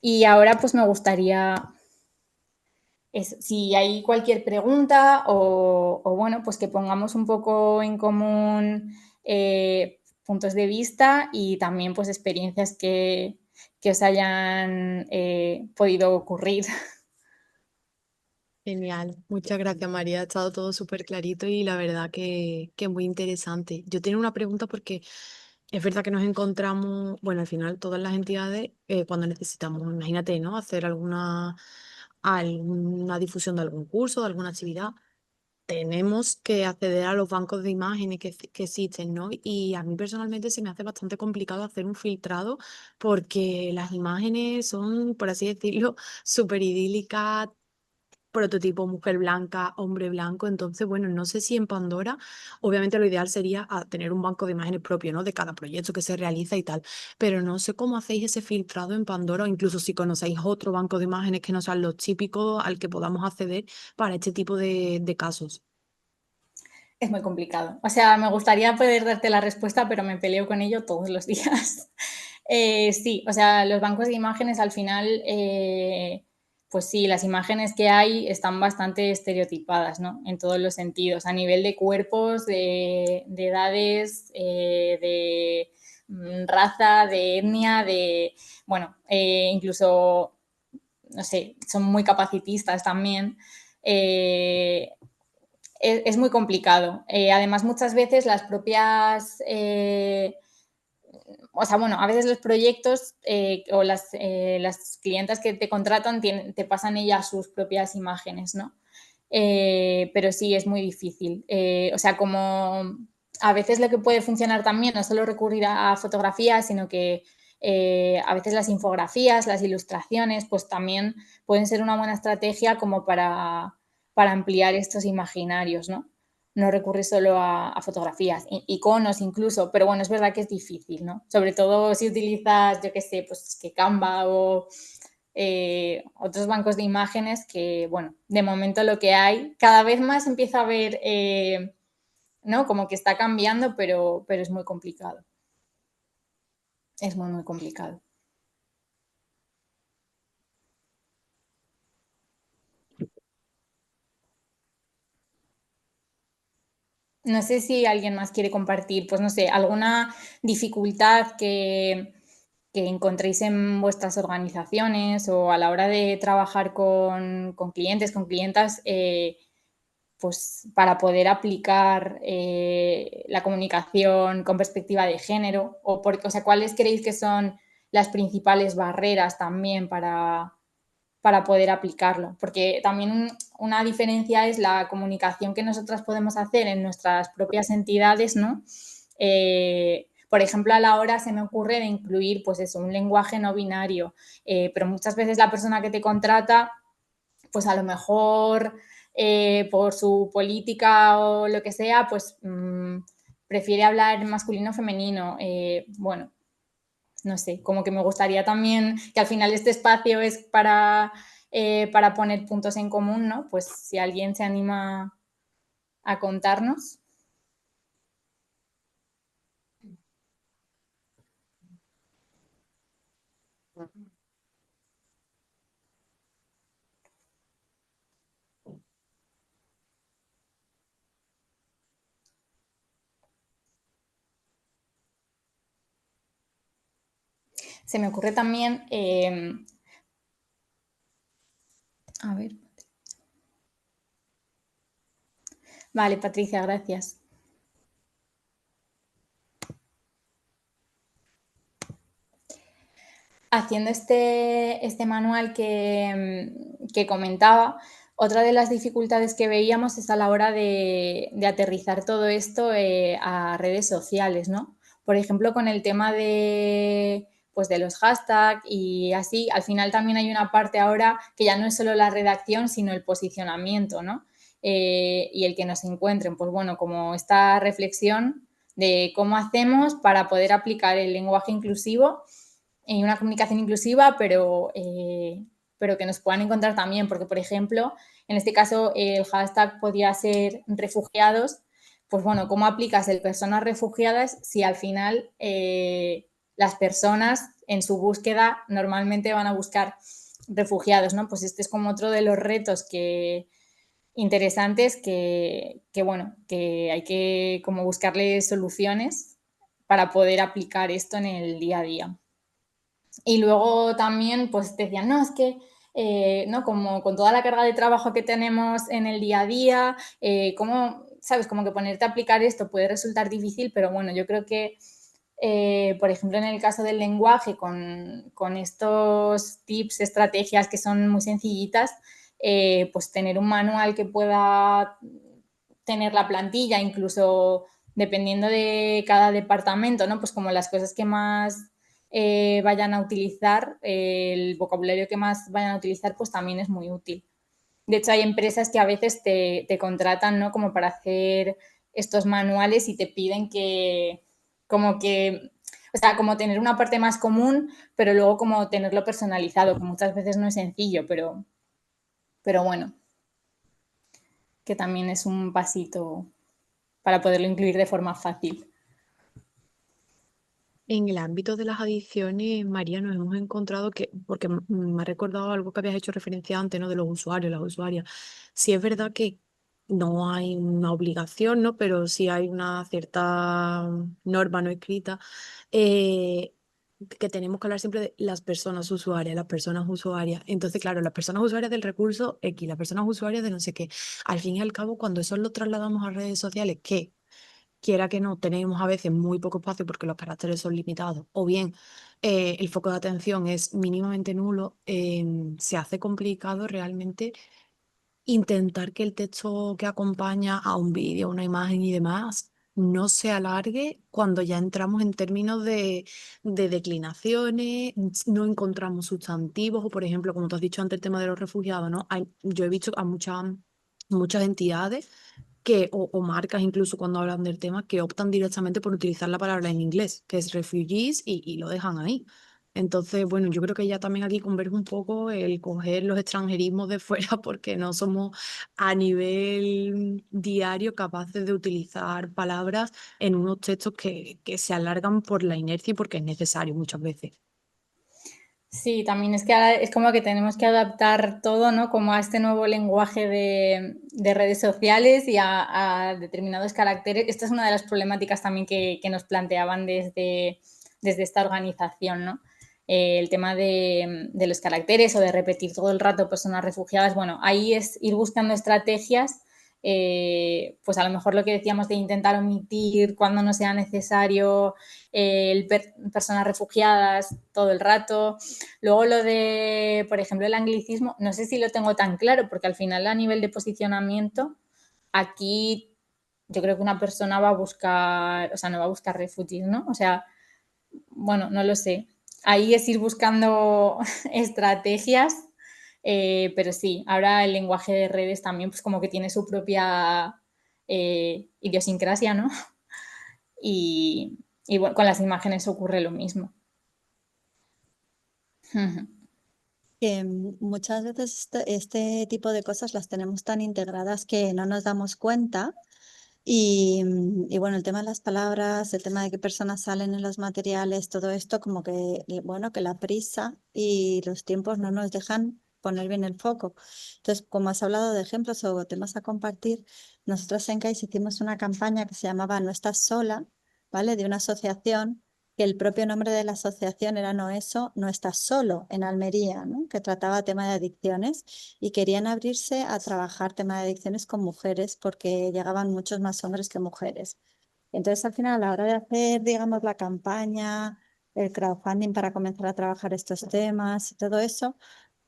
Y ahora pues me gustaría... si hay cualquier pregunta o bueno, pues que pongamos un poco en común puntos de vista y también pues experiencias que os hayan podido ocurrir. Genial, muchas gracias María, ha estado todo súper clarito y la verdad que muy interesante. Yo tengo una pregunta porque es verdad que nos encontramos, bueno, al final todas las entidades cuando necesitamos, imagínate, ¿no? Hacer alguna difusión de algún curso, de alguna actividad, tenemos que acceder a los bancos de imágenes que existen, ¿no? Y a mí personalmente se me hace bastante complicado hacer un filtrado porque las imágenes son, por así decirlo, súper idílicas, prototipo mujer blanca, hombre blanco. Entonces, bueno, no sé si en Pandora, obviamente lo ideal sería tener un banco de imágenes propio, ¿no? De cada proyecto que se realiza y tal. Pero no sé cómo hacéis ese filtrado en Pandora o incluso si conocéis otro banco de imágenes que no sean los típicos al que podamos acceder para este tipo de casos. Es muy complicado. O sea, me gustaría poder darte la respuesta, pero me peleo con ello todos los días. Sí, o sea, los bancos de imágenes al final, pues sí, las imágenes que hay están bastante estereotipadas, ¿no? En todos los sentidos, a nivel de cuerpos, de edades, raza, de etnia, bueno, incluso, no sé, son muy capacitistas también. Es muy complicado. Además, muchas veces las propias... o sea, bueno, a veces los proyectos o las clientas que te contratan te pasan ellas sus propias imágenes, ¿no? Pero sí, es muy difícil. O sea, como a veces lo que puede funcionar también no solo recurrir a fotografías, sino que a veces las infografías, las ilustraciones, pues también pueden ser una buena estrategia como para ampliar estos imaginarios, ¿no? No recurrir solo a fotografías, iconos incluso, pero bueno, es verdad que es difícil, ¿no? Sobre todo si utilizas, yo qué sé, pues que Canva o otros bancos de imágenes que, bueno, de momento lo que hay, cada vez más empieza a ver, ¿no? Como que está cambiando, pero es muy complicado. Es muy, muy complicado. No sé si alguien más quiere compartir, pues no sé, alguna dificultad que encontréis en vuestras organizaciones o a la hora de trabajar con clientes, con clientas, pues para poder aplicar la comunicación con perspectiva de género, o sea, ¿cuáles creéis que son las principales barreras también para poder aplicarlo? Porque también una diferencia es la comunicación que nosotras podemos hacer en nuestras propias entidades, ¿no? Por ejemplo, a la hora se me ocurre de incluir, pues eso, un lenguaje no binario, pero muchas veces la persona que te contrata, pues a lo mejor por su política o lo que sea, pues prefiere hablar masculino o femenino. Bueno, no sé, como que me gustaría también que al final este espacio es para poner puntos en común, ¿no? Pues si alguien se anima a contarnos. Se me ocurre también, a ver. Vale, Patricia, gracias. Haciendo este manual que comentaba, otra de las dificultades que veíamos es a la hora de aterrizar todo esto a redes sociales, ¿no? Por ejemplo, con el tema pues de los hashtags y así, al final también hay una parte ahora que ya no es solo la redacción, sino el posicionamiento, ¿no? Y el que nos encuentren, pues bueno, como esta reflexión de cómo hacemos para poder aplicar el lenguaje inclusivo y una comunicación inclusiva, pero que nos puedan encontrar también, porque, por ejemplo, en este caso el hashtag podría ser refugiados, pues bueno, ¿cómo aplicas el personas refugiadas si al final las personas en su búsqueda normalmente van a buscar refugiados, ¿no? Pues este es como otro de los retos interesantes que bueno, que hay que como buscarle soluciones para poder aplicar esto en el día a día. Y luego también, pues decían, no, es que, ¿no? Como con toda la carga de trabajo que tenemos en el día a día, ¿cómo, sabes? Como que ponerte a aplicar esto puede resultar difícil, pero bueno, yo creo que, por ejemplo, en el caso del lenguaje, con estos tips, estrategias que son muy sencillitas, pues tener un manual que pueda tener la plantilla, incluso dependiendo de cada departamento, ¿no? Pues como las cosas que más vayan a utilizar, el vocabulario que más vayan a utilizar, pues también es muy útil. De hecho, hay empresas que a veces te contratan, ¿no? Como para hacer estos manuales y te piden como tener una parte más común, pero luego como tenerlo personalizado, que muchas veces no es sencillo, pero bueno, que también es un pasito para poderlo incluir de forma fácil. En el ámbito de las adiciones, María, nos hemos encontrado que, porque me ha recordado algo que habías hecho referencia antes, ¿no? De los usuarios, las usuarias. Sí es verdad que no hay una obligación, ¿no? Pero sí hay una cierta norma no escrita, eh, que tenemos que hablar siempre de las personas usuarias, las personas usuarias. Entonces, claro, las personas usuarias del recurso X, las personas usuarias de no sé qué. Al fin y al cabo, cuando eso lo trasladamos a redes sociales, que quiera que no, tenemos a veces muy poco espacio porque los caracteres son limitados, o bien el foco de atención es mínimamente nulo, se hace complicado realmente intentar que el texto que acompaña a un vídeo, a una imagen y demás no se alargue cuando ya entramos en términos de declinaciones, no encontramos sustantivos, o por ejemplo, como tú has dicho antes, el tema de los refugiados, ¿no? Yo he visto a muchas entidades o marcas incluso cuando hablan del tema, que optan directamente por utilizar la palabra en inglés, que es refugees, y lo dejan ahí. Entonces, bueno, yo creo que ya también aquí converge un poco el coger los extranjerismos de fuera porque no somos a nivel diario capaces de utilizar palabras en unos textos que se alargan por la inercia y porque es necesario muchas veces. Sí, también es que ahora es como que tenemos que adaptar todo, ¿no? Como a este nuevo lenguaje de redes sociales y a determinados caracteres. Esta es una de las problemáticas también que nos planteaban desde esta organización, ¿no? El tema de los caracteres o de repetir todo el rato personas refugiadas. Bueno, ahí es ir buscando estrategias, pues a lo mejor lo que decíamos de intentar omitir cuando no sea necesario personas refugiadas todo el rato. Luego lo de, por ejemplo, el anglicismo, no sé si lo tengo tan claro, porque al final a nivel de posicionamiento, aquí yo creo que una persona va a buscar, o sea, no va a buscar refugios, ¿no? O sea, bueno, no lo sé. Ahí es ir buscando estrategias, pero sí, ahora el lenguaje de redes también pues como que tiene su propia idiosincrasia, ¿no? Y bueno, con las imágenes ocurre lo mismo. Que muchas veces este tipo de cosas las tenemos tan integradas que no nos damos cuenta. Y bueno, el tema de las palabras, el tema de qué personas salen en los materiales, todo esto como que, bueno, que la prisa y los tiempos no nos dejan poner bien el foco. Entonces, como has hablado de ejemplos o temas a compartir, nosotros en CAIS hicimos una campaña que se llamaba No estás sola, ¿vale? De una asociación, que el propio nombre de la asociación era No Eso, No estás solo, en Almería, ¿no? Que trataba tema de adicciones y querían abrirse a trabajar tema de adicciones con mujeres porque llegaban muchos más hombres que mujeres. Entonces, al final, a la hora de hacer, digamos, la campaña, el crowdfunding para comenzar a trabajar estos temas y todo eso,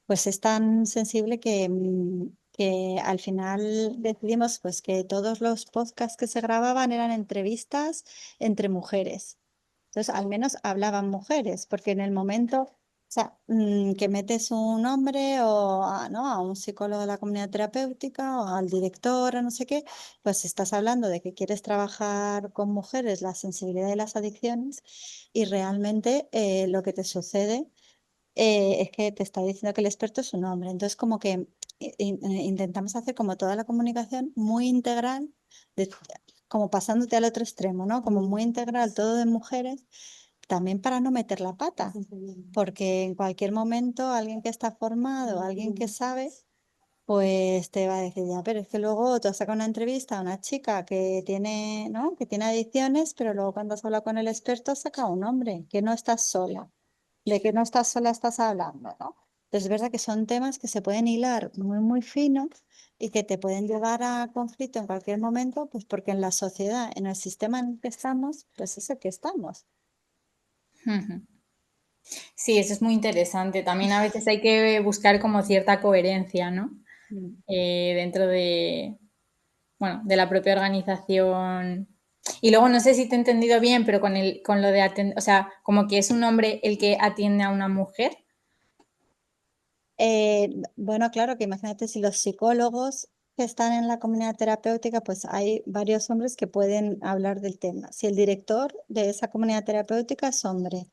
pues es tan sensible que al final decidimos pues que todos los podcasts que se grababan eran entrevistas entre mujeres. Entonces, al menos hablaban mujeres, porque en el momento, o sea, que metes un hombre o ¿no? a un psicólogo de la comunidad terapéutica o al director o no sé qué, pues estás hablando de que quieres trabajar con mujeres la sensibilidad y las adicciones y realmente lo que te sucede es que te está diciendo que el experto es un hombre. Entonces, como que intentamos hacer como toda la comunicación muy integral, de- como pasándote al otro extremo, ¿no? Como muy integral, todo de mujeres, también para no meter la pata, porque en cualquier momento alguien que está formado, alguien que sabe, pues te va a decir, ya, pero es que luego te saca una entrevista a una chica que tiene, ¿no? Que tiene adicciones, pero luego cuando has hablado con el experto saca un hombre, que no estás sola, de que no estás sola estás hablando, ¿no? Entonces es verdad que son temas que se pueden hilar muy, muy finos y que te pueden llevar a conflicto en cualquier momento, pues porque en la sociedad, en el sistema en el que estamos, pues es el que estamos. Sí, eso es muy interesante. También a veces hay que buscar como cierta coherencia, ¿no? Mm. Dentro de, bueno, de la propia organización. Y luego no sé si te he entendido bien, pero con lo de atender, o sea, como que es un hombre el que atiende a una mujer. Bueno, claro que imagínate si los psicólogos que están en la comunidad terapéutica, pues hay varios hombres que pueden hablar del tema. Si el director de esa comunidad terapéutica es hombre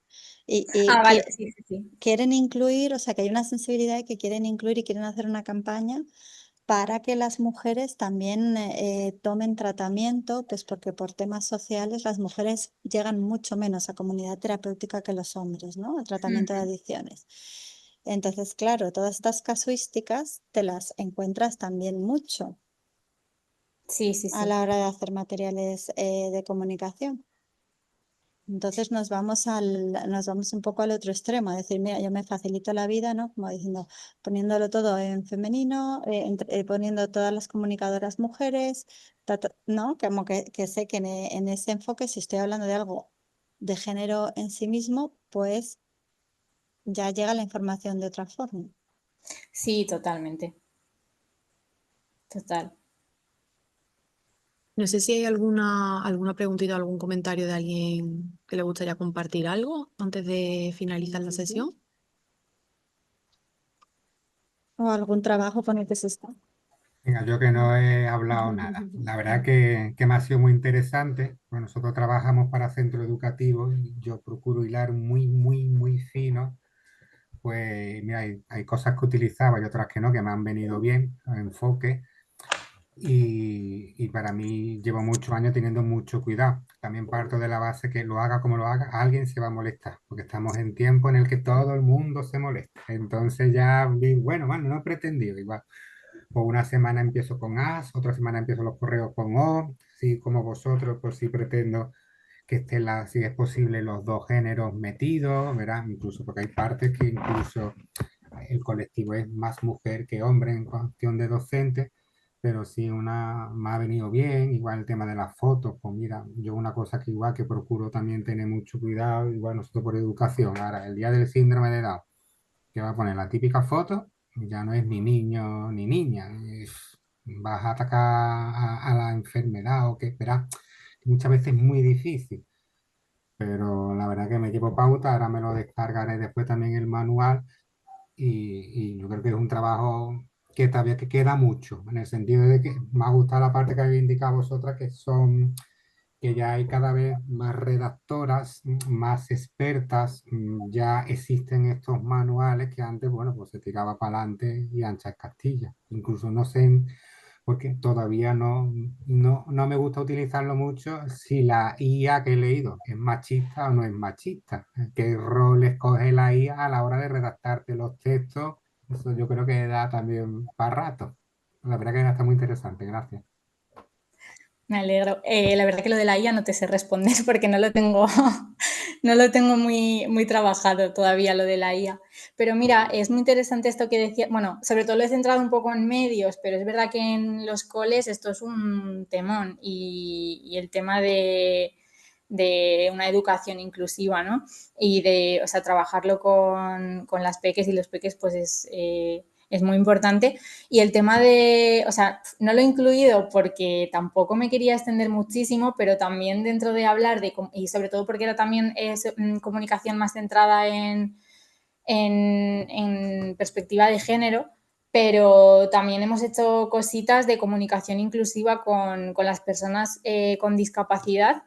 y Ah, vale, sí, sí, sí. quieren incluir, o sea, que hay una sensibilidad y que quieren incluir y quieren hacer una campaña para que las mujeres también tomen tratamiento, pues porque por temas sociales las mujeres llegan mucho menos a comunidad terapéutica que los hombres, ¿no? Al tratamiento de adicciones. Entonces, claro, todas estas casuísticas te las encuentras también mucho. Sí, sí, a sí. la hora de hacer materiales de comunicación. Entonces nos vamos un poco al otro extremo, a decir, mira, yo me facilito la vida, ¿no? Como diciendo, poniéndolo todo en femenino, poniendo todas las comunicadoras mujeres, ¿no? Como que sé que en ese enfoque, si estoy hablando de algo de género en sí mismo, pues ya llega la información de otra forma. Sí, totalmente. Total. No sé si hay alguna preguntita o algún comentario de alguien que le gustaría compartir algo antes de finalizar la sesión. O algún trabajo con el que se está. Venga, yo que no he hablado nada. La verdad que me ha sido muy interesante. Bueno, nosotros trabajamos para centros educativos y yo procuro hilar muy, muy, muy fino. Pues mira, hay cosas que utilizaba y otras que no, que me han venido bien, enfoque. Y para mí llevo muchos años teniendo mucho cuidado. También parto de la base que lo haga como lo haga, alguien se va a molestar, porque estamos en tiempo en el que todo el mundo se molesta. Entonces ya, bueno, no he pretendido igual. Pues una semana empiezo con as, otra semana empiezo los correos con o, sí, como vosotros, pues sí pretendo que estén, si es posible, los dos géneros metidos, ¿verdad? Incluso porque hay partes que incluso el colectivo es más mujer que hombre en cuestión de docentes, pero sí una me ha venido bien, igual el tema de las fotos, pues mira, yo una cosa que igual que procuro también tener mucho cuidado, igual nosotros por educación, ahora el día del síndrome de Down, que va a poner la típica foto, ya no es ni niño ni niña, vas a atacar a la enfermedad o qué, esperar, muchas veces es muy difícil, pero la verdad que me llevo pauta, ahora me lo descargaré después también el manual y yo creo que es un trabajo que todavía que queda mucho, en el sentido de que me ha gustado la parte que habéis indicado vosotras, que ya hay cada vez más redactoras, más expertas, ya existen estos manuales que antes, bueno, pues se tiraba para adelante y ancha es Castilla. Incluso no sé, porque todavía no me gusta utilizarlo mucho si la IA que he leído es machista o no es machista. ¿Qué rol escoge la IA a la hora de redactarte los textos? Eso yo creo que da también para rato. La verdad que está muy interesante, gracias. Me alegro. La verdad que lo de la IA no te sé responder porque no lo tengo, no lo tengo muy, muy trabajado todavía, lo de la IA. Pero mira, es muy interesante esto que decía. Bueno, sobre todo lo he centrado un poco en medios, pero es verdad que en los coles esto es un temón y el tema de una educación inclusiva, ¿no? Y de, o sea, trabajarlo con las peques y los peques, pues es muy importante. Y el tema de, o sea, no lo he incluido porque tampoco me quería extender muchísimo, pero también dentro de hablar de, y sobre todo porque era también comunicación más centrada en perspectiva de género, pero también hemos hecho cositas de comunicación inclusiva con las personas con discapacidad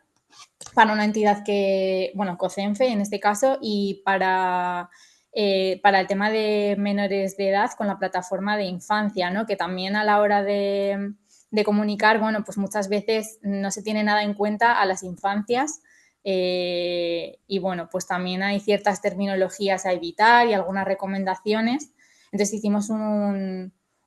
para una entidad que, bueno, COCENFE en este caso, y para el tema de menores de edad con la plataforma de infancia, ¿no? Que también a la hora de comunicar, bueno, pues muchas veces no se tiene nada en cuenta a las infancias y bueno, pues también hay ciertas terminologías a evitar y algunas recomendaciones. Entonces hicimos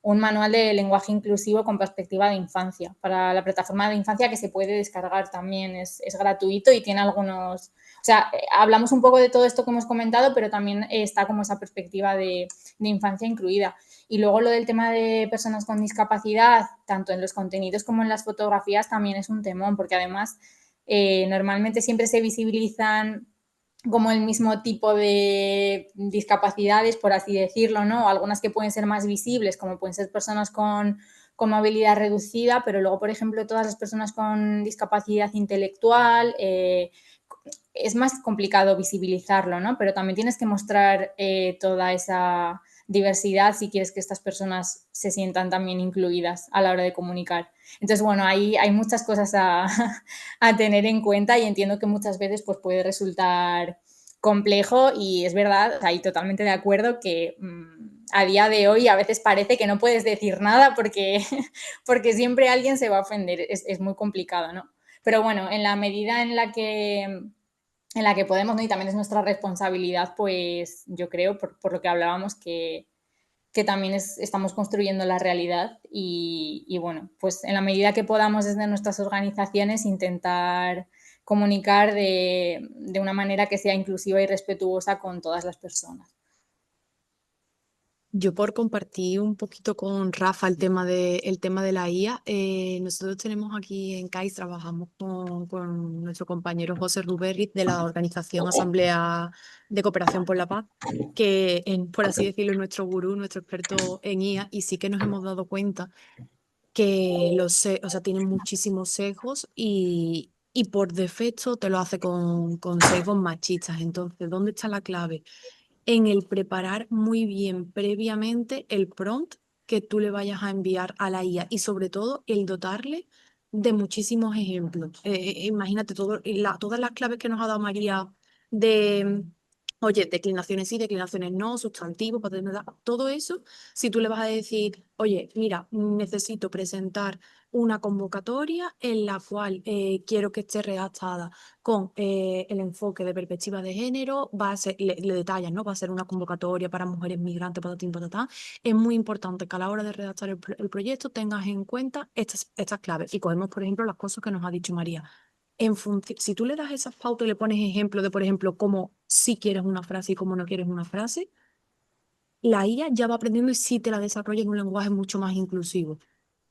un manual de lenguaje inclusivo con perspectiva de infancia para la plataforma de infancia que se puede descargar también, es gratuito y tiene algunos, o sea, hablamos un poco de todo esto que hemos comentado, pero también está como esa perspectiva de infancia incluida. Y luego lo del tema de personas con discapacidad, tanto en los contenidos como en las fotografías, también es un temón, porque además normalmente siempre se visibilizan como el mismo tipo de discapacidades, por así decirlo, ¿no? Algunas que pueden ser más visibles, como pueden ser personas con movilidad reducida, pero luego, por ejemplo, todas las personas con discapacidad intelectual, es más complicado visibilizarlo, ¿no? Pero también tienes que mostrar toda esa diversidad si quieres que estas personas se sientan también incluidas a la hora de comunicar. Entonces, bueno, hay muchas cosas a tener en cuenta y entiendo que muchas veces pues, puede resultar complejo y es verdad, ahí totalmente de acuerdo que a día de hoy a veces parece que no puedes decir nada porque, porque siempre alguien se va a ofender, es muy complicado, ¿no? Pero bueno, en la medida en la que podemos, ¿no? Y también es nuestra responsabilidad, pues yo creo, por lo que hablábamos, que que también estamos construyendo la realidad y bueno, pues en la medida que podamos desde nuestras organizaciones intentar comunicar de una manera que sea inclusiva y respetuosa con todas las personas. Yo por compartir un poquito con Rafa el tema de la IA, nosotros tenemos aquí en CAIS, trabajamos con nuestro compañero José Ruberri de la organización Asamblea de Cooperación por la Paz, que por así decirlo es nuestro gurú, nuestro experto en IA, y sí que nos hemos dado cuenta que o sea, tienen muchísimos sesgos y por defecto te lo hace con sesgos machistas. Entonces, ¿dónde está la clave? En el preparar muy bien previamente el prompt que tú le vayas a enviar a la IA y sobre todo el dotarle de muchísimos ejemplos. Imagínate todas las claves que nos ha dado María de, oye, declinaciones sí, declinaciones no, sustantivos, paternidad, todo eso, si tú le vas a decir, oye, mira, necesito presentar una convocatoria en la cual quiero que esté redactada con el enfoque de perspectiva de género, va a ser, le detallan, ¿no? Va a ser una convocatoria para mujeres migrantes, patatín, patatán. Es muy importante que a la hora de redactar el proyecto tengas en cuenta estas claves. Y cogemos, por ejemplo, las cosas que nos ha dicho María. Si tú le das esas pautas y le pones ejemplos de, por ejemplo, cómo sí quieres una frase y cómo no quieres una frase, la IA ya va aprendiendo y sí te la desarrolla en un lenguaje mucho más inclusivo.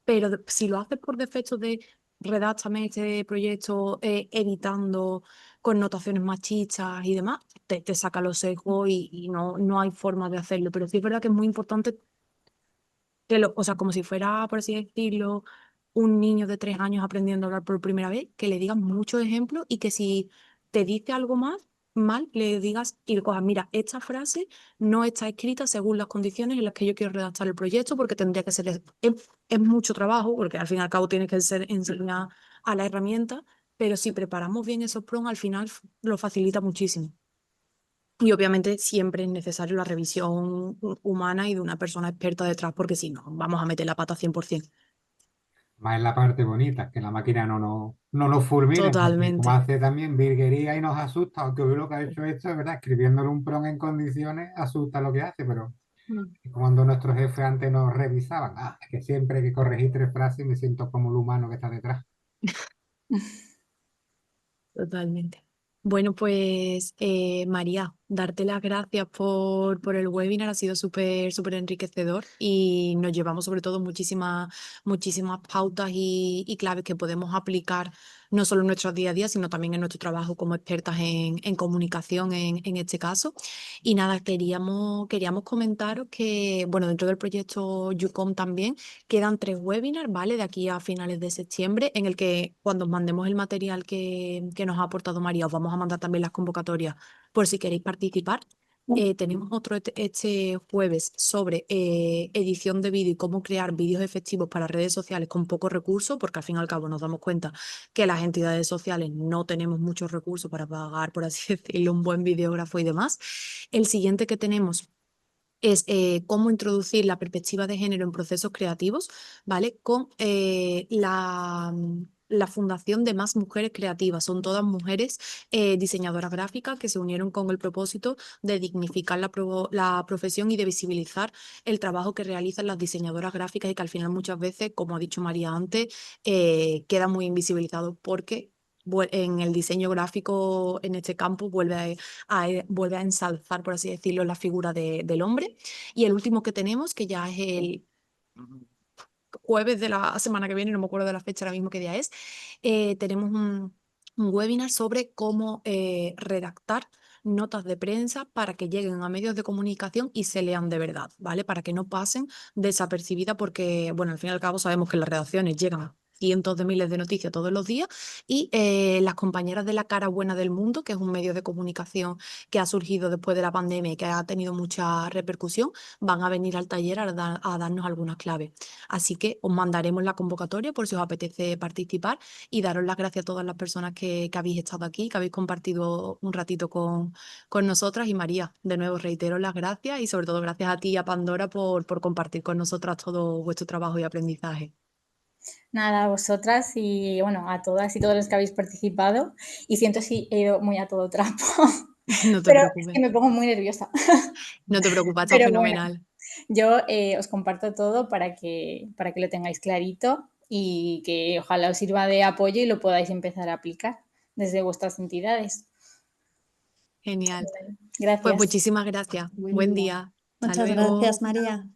Pero si lo haces por defecto de redáctame este proyecto evitando connotaciones machistas y demás, te saca los sesgos y no hay forma de hacerlo. Pero sí es verdad que es muy importante o sea, como si fuera, por así decirlo, un niño de 3 años aprendiendo a hablar por primera vez, que le digas muchos ejemplos y que si te dice algo más, mal, le digas y le cojas, mira, esta frase no está escrita según las condiciones en las que yo quiero redactar el proyecto, porque tendría que ser, es mucho trabajo, porque al fin y al cabo tiene que ser enseñar a la herramienta, pero si preparamos bien esos prompts, al final lo facilita muchísimo. Y obviamente siempre es necesario la revisión humana y de una persona experta detrás, porque si no, vamos a meter la pata 100%. Más en la parte bonita, que la máquina no nos fulmine, porque como Totalmente, hace también virguería y nos asusta, aunque hoy lo que ha hecho esto es verdad, escribiéndole un prompt en condiciones, asusta lo que hace, pero es como cuando nuestros jefes antes nos revisaban, es que siempre hay que corregir 3 frases me siento como el humano que está detrás. totalmente. Bueno, pues María, darte las gracias por el webinar, ha sido súper enriquecedor y nos llevamos sobre todo muchísimas pautas y claves que podemos aplicar no solo en nuestro día a día, sino también en nuestro trabajo como expertas en comunicación en este caso. Y nada, queríamos comentaros que, bueno, dentro del proyecto YouCom también quedan 3 webinars, ¿vale? De aquí a finales de septiembre, en el que cuando os mandemos el material que nos ha aportado María, os vamos a mandar también las convocatorias por si queréis participar. Tenemos otro este jueves sobre edición de vídeo y cómo crear vídeos efectivos para redes sociales con pocos recursos, porque al fin y al cabo nos damos cuenta que las entidades sociales no tenemos muchos recursos para pagar, por así decirlo, un buen videógrafo y demás. El siguiente que tenemos es cómo introducir la perspectiva de género en procesos creativos, ¿vale? Con la fundación de Más Mujeres Creativas. Son todas mujeres diseñadoras gráficas que se unieron con el propósito de dignificar la profesión y de visibilizar el trabajo que realizan las diseñadoras gráficas y que al final muchas veces, como ha dicho María antes, queda muy invisibilizado porque en el diseño gráfico en este campo vuelve a ensalzar, por así decirlo, la figura del hombre. Y el último que tenemos, que ya es el jueves de la semana que viene, no me acuerdo de la fecha ahora mismo qué día es, tenemos un webinar sobre cómo redactar notas de prensa para que lleguen a medios de comunicación y se lean de verdad, ¿vale? Para que no pasen desapercibidas porque, bueno, al fin y al cabo sabemos que las redacciones llegan a cientos de miles de noticias todos los días y las compañeras de La Cara Buena del Mundo, que es un medio de comunicación que ha surgido después de la pandemia y que ha tenido mucha repercusión, van a venir al taller a darnos algunas claves. Así que os mandaremos la convocatoria por si os apetece participar y daros las gracias a todas las personas que habéis estado aquí, que habéis compartido un ratito con nosotras. Y María, de nuevo reitero las gracias y sobre todo gracias a ti y a Pandora por compartir con nosotras todo vuestro trabajo y aprendizaje. Nada, a vosotras y bueno, a todas y todos los que habéis participado. Y siento si he ido muy a todo trapo, No te pero es preocupes, que me pongo muy nerviosa. no te preocupes, está Pero bueno, fenomenal. Yo os comparto todo para que lo tengáis clarito y que ojalá os sirva de apoyo y lo podáis empezar a aplicar desde vuestras entidades. Genial. Pues Gracias. muchísimas gracias. Buen día. Hasta Muchas luego. gracias, María.